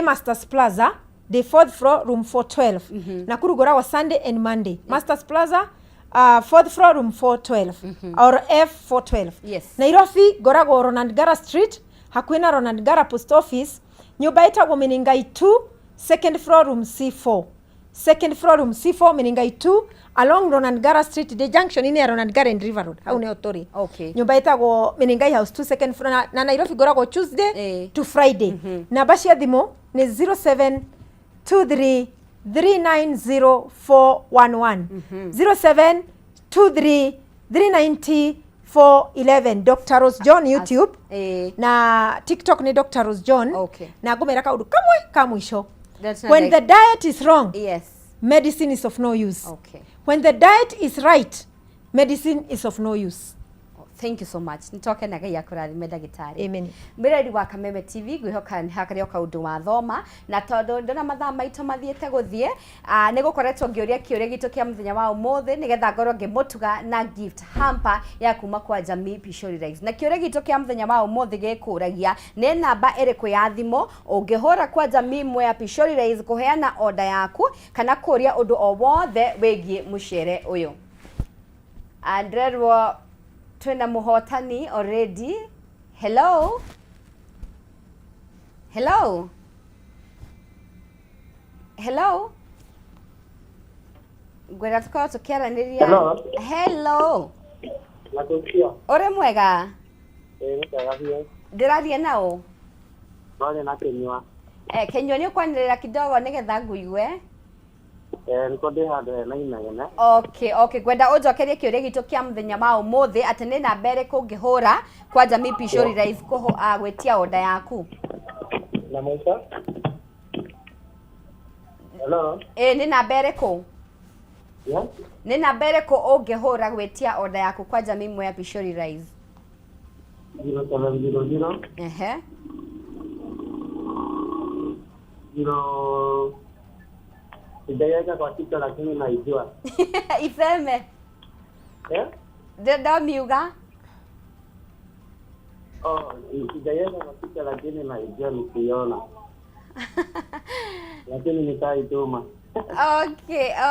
Masters Plaza the 4th floor room 412 na Kuru ngoragwo Sunday and Monday Masters Plaza 4th floor room 412 or F412 Nairobi ngoragwo Ronald Gara Street hakuina Ronald Gara Post Office nyumba itagwo Meningai 2 2nd floor room C4 2nd floor room C4 Meningai 2 along Ronald Gara Street the junction in Ronald Gara and River Road hau ne otori nyumba itagwo Meningai House 2 2nd floor na Nairobi ngoragwo Tuesday to Friday namba cia thimu ni 0723 390411 0723 390 Dr. Rose John YouTube na TikTok ni Dr. Rose John na ngumera kaundu kamwe ka mwisho when the diet is wrong medicine is of no use when the diet is right medicine is of no use. Thank you so much. Nitoke na gai akurathime ndagitari. Amen. Miradi wa Kameme TV gwihoka hakario kaundu wa thoma na tondu ndona mathaa maito mathiete guthie nigukoretwo ngiuria kiuria gitu kia muthenya wa umuthi nigetha ngorwo ngimutuga na gift hamper ya kuma kwa Jamii Pishori Rice na kiuria gitu kia muthenya wa umuthi gikuragia ni namba iriku ya thimo ungihura kwa Jamii mwe Pishori Rice kuheana order yaku kana kuria undu o wothe wegie mucere uyu andrerwo twena muhotani already. Hello gwera tukawa tukiaraniria hello ore mwega ndirathie nao none na kenywa Kenyo ni kwanirira kidogo nigetha nguigue. Niko ndi handu hena inegene. Okay, gwenda unjokerie kiuria gitu kia muthenya ma umuthi ati ni namba iriku ngihura kwa Jamii Pishori Rise gwetia order yaku. Na Moisa? Hello? Ni namba iriku? Yeah? Ni namba iriku ungihura gwetia order yaku kwa Jamii Moya Pishori Rise? 0700 Sijaweka kwa kichwa lakini naijua. Iseme. Ndio miuga. Sijaweka kwa kichwa lakini naijua nikiona. Lakini nitaituma.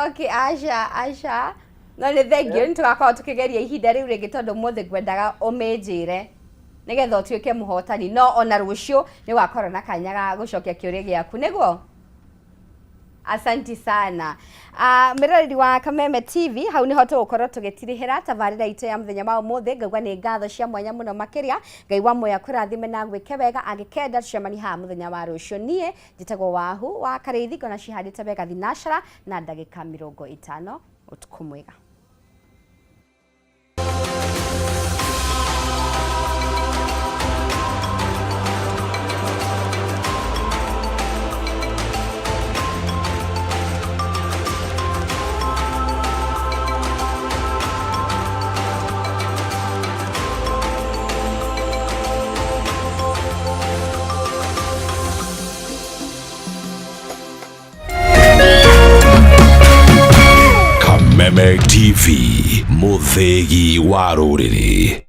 Okay, Asha. No ni thengio nitugakora tukigeria ihinda riu ringi tondu mothe ngwendaga umenjire nigetha utuike muhotani no ona rucio ni wakora na kanya ga gucokia kiuria giaku niguo. Asanti sana. Miroreri wa Kameme TV hau niho tugukorwo tugitirihira tabarira itu ya muthenya ma umuthi ngauga ni ngatho cia mwanya muno makiria Ngai wa moya kurathime na gwike wega agikenda tucemani ha muthenya wa rucio nie njitagwo wahu wa Kareithi ngona cihandite wega thinashara na ndagika 50 utuku mwega. Kameme TV, muthegi wa ruriri.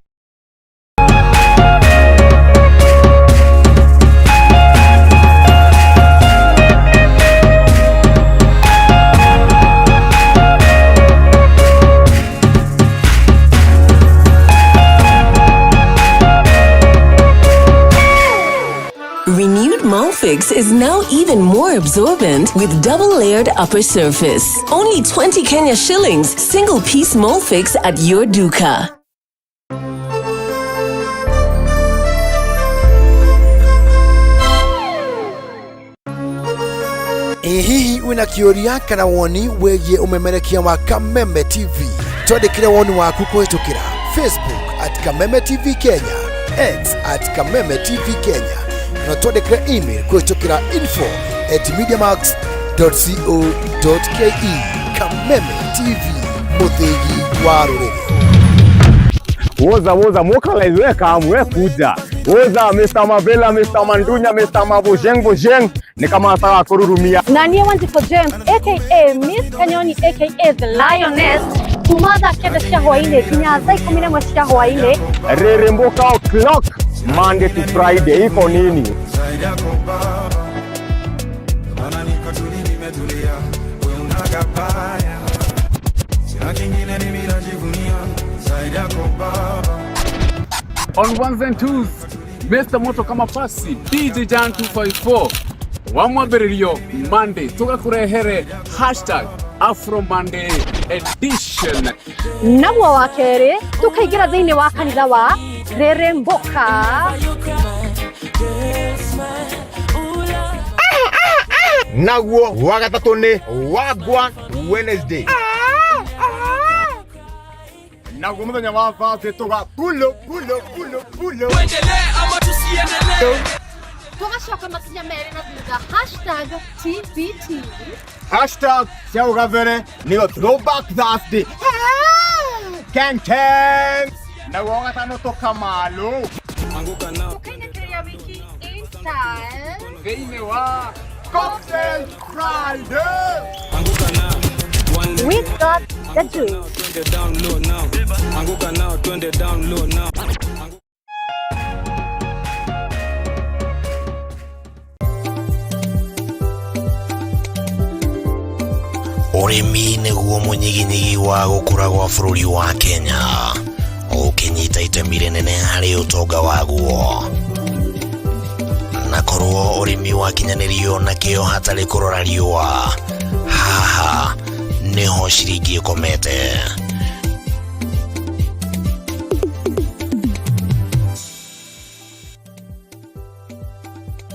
Renewed Molfix is now even more absorbent with double-layered upper surface. Only 20 Kenya shillings, single-piece Molfix at your duka. Hihi wina kioria kana woni wegie umemerekia wa Kameme TV? Twandikire woni waku kuhitukira Facebook @Kameme TV Kenya, X @Kameme TV Kenya. Na twandikire email kuhitukira info@mediamax.co.ke. Kameme TV, muthegi wa ruriri. Woza mokala kamwe kuja. Woza Mr. Mavela, Mr. Mandunya, Mr. Mabojeng ni kama sawa kururumia. Nani Wonderful James aka Miss Kanyoni aka the Lioness kumada keda cia hwaine kinya thaa 11 cia hwaine. Reremboka o'clock Monday to Friday iko nini? On ones and twos, Mr. Moto kama pasi, DJ Jan 254. Wamwabererio Monday, tugakurehere #Afro Monday edition. Nagwo wa keri, tukaigira thiini wa kanitha wa Reremboka. Nagwo wa gatatu ni Wagwa Wednesday. Nagwo muthenya wa Thursday tuga pulo. Tuendelee ama tusiendelee? Tugacoka makinya meri na thutha #TBT. cia ugavere niyo Throwback Thursday. Keng. Nagwo gatano tukamalo. Anguka nao. Tukaingiria wiki InStyle. Thĩinĩ wa Cocktail Friday. We got the juice. Anguka now, twende down low now. Urimi nĩguo mũnyiginyigi wa gũkũra gwa bũrũri wa Kenya, ũkĩnyita itemi rĩnene harĩ ũtonga waguo. Na korwo ũrĩmi wakinyanĩrio na kĩo hatarĩ kũrora riũa, haha nĩho ciringi ĩkomete.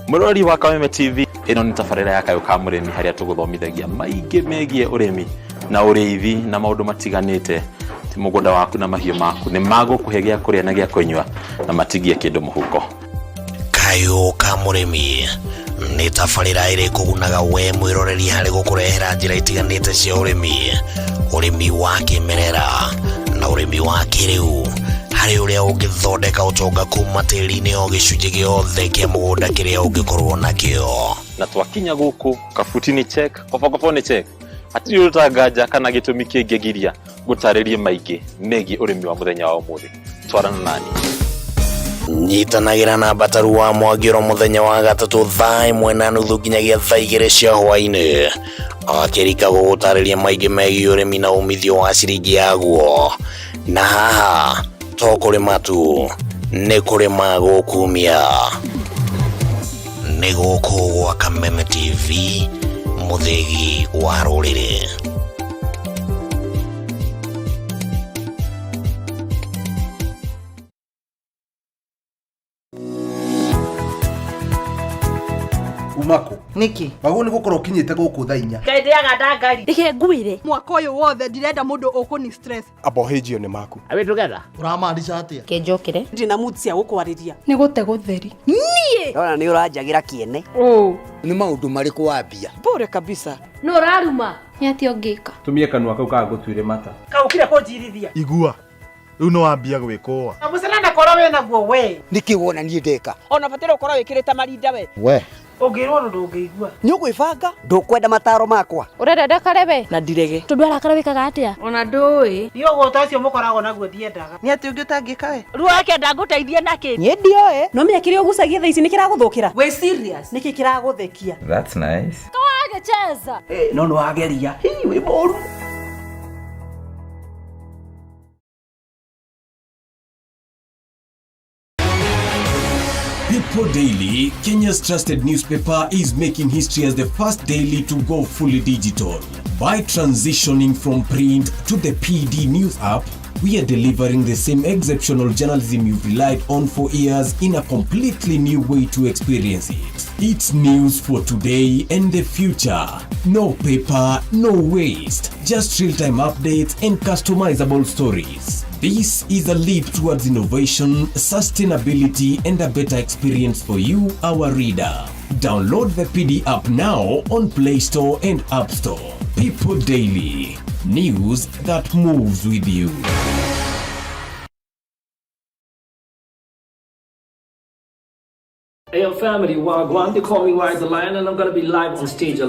Mũrori wa Kameme TV ino ni tabarĩra ya Kayũ ka Mũrĩmi harĩa tũgũthomithagia maingĩ megie ũrĩmi na ũrĩithi na maũndũ matiganĩte. Ti mũgũnda waku na mahiũ maku nĩ magũkũhe gĩa kũrĩa na gĩa kũnyua na matigie kĩndũ mũhuko. Kayũ ka Mũrĩmi nĩ tabarĩra ĩrĩ kũgunaga we mwĩroreri harĩ gũkũrehera njĩra itiganĩte cia ũrĩmi wa kĩmerera na ũrĩmi wa kĩrĩu harĩ ũrĩa ũngĩthondeka ũtonga kuma tĩri-inĩ o gĩcunjĩ gĩothe kĩa mũgũnda kĩrĩa ũngĩkorwo nakĩo. Na twakinya gũkũ kabuti-inĩ check, kobokobo nĩ check. Hatirĩ ũtanganja kana gĩtũmi kĩngĩgiria gũtarĩrie maingĩ megie ũrĩmi wa mũthenya wa ũmũthĩ. Twarana nani. Nyitanagĩra na Bataru wa Mwagĩro mũthenya wa gatatũ thaa 1:30 nginyagia thaa 2 cia hwaĩ-inĩ. Akĩrika gũgũtarĩria maingĩ megie ũrĩmi na umithio wa ciringi yaguo. Na haha to kũrĩma tu, nĩ kũrĩma gũkumia. Nĩ gũkũ gwa Kameme TV, mũthegi wa rũrĩrĩ. Umako niki wagu ni gukora ukinyite guku thaa 4 Kaendeaga ndangari Reke nguire Mwaka ũyũ wothe ndirenda mũndũ ũkũni stress. abohejio ni maku Are we together? uramaanisha atia Kenjokere Ndina mood cia gũkwarĩria. Nĩ gũte gũtheri Nie. Ona nĩ ũranjagira kiene. ni maundu marĩkũ wambia Pore kabisa. No raruma Nĩati ũngĩka tumie kanua kau ka gũtuire mata Kaukire kũnjirithia. igua riu no wambia gwĩkũa Na mũcana korwo wĩ naguo we. niki wona nie ndeka Ona batĩrĩ ũkorwo wĩkĩrĩte marinda we. we Ũngĩrwo ndũngĩigua. Nĩ ũgwĩbanga? Ndũkwenda mataro makwa. Ũrenda ndakarebe Na ndirege. Tondũ arakara wĩkaga atĩa Ona ndũĩ Nĩ ũgũta ũcio mũkoragwo naguo ndiendaga. Nĩ atĩ ũngĩ ũtangĩka we. Ruo yake ndangũteithia nakĩ? Niĩ ndioe. No menya kĩrĩa ũgucagia thaa ici nĩ kĩragũthũkĩra. We serious? Nĩkĩ kĩragũthekia? That's nice. Kawagecheza No nĩ wageria. Wĩ mũru. People Daily, Kenya's trusted newspaper, is making history as the first daily to go fully digital. By transitioning from print to the PD News app, we are delivering the same exceptional journalism you've relied on for years in a completely new way to experience it. It's news for today and the future. No paper, no waste. Just real-time updates and customizable stories. This is a leap towards innovation, sustainability, and a better experience for you, our reader. Download the PD app now on Play Store and App Store. People Daily. News that moves with you. Hey, family, Wagwan, they call me Wise the Lion, and I'm gonna be live on stage.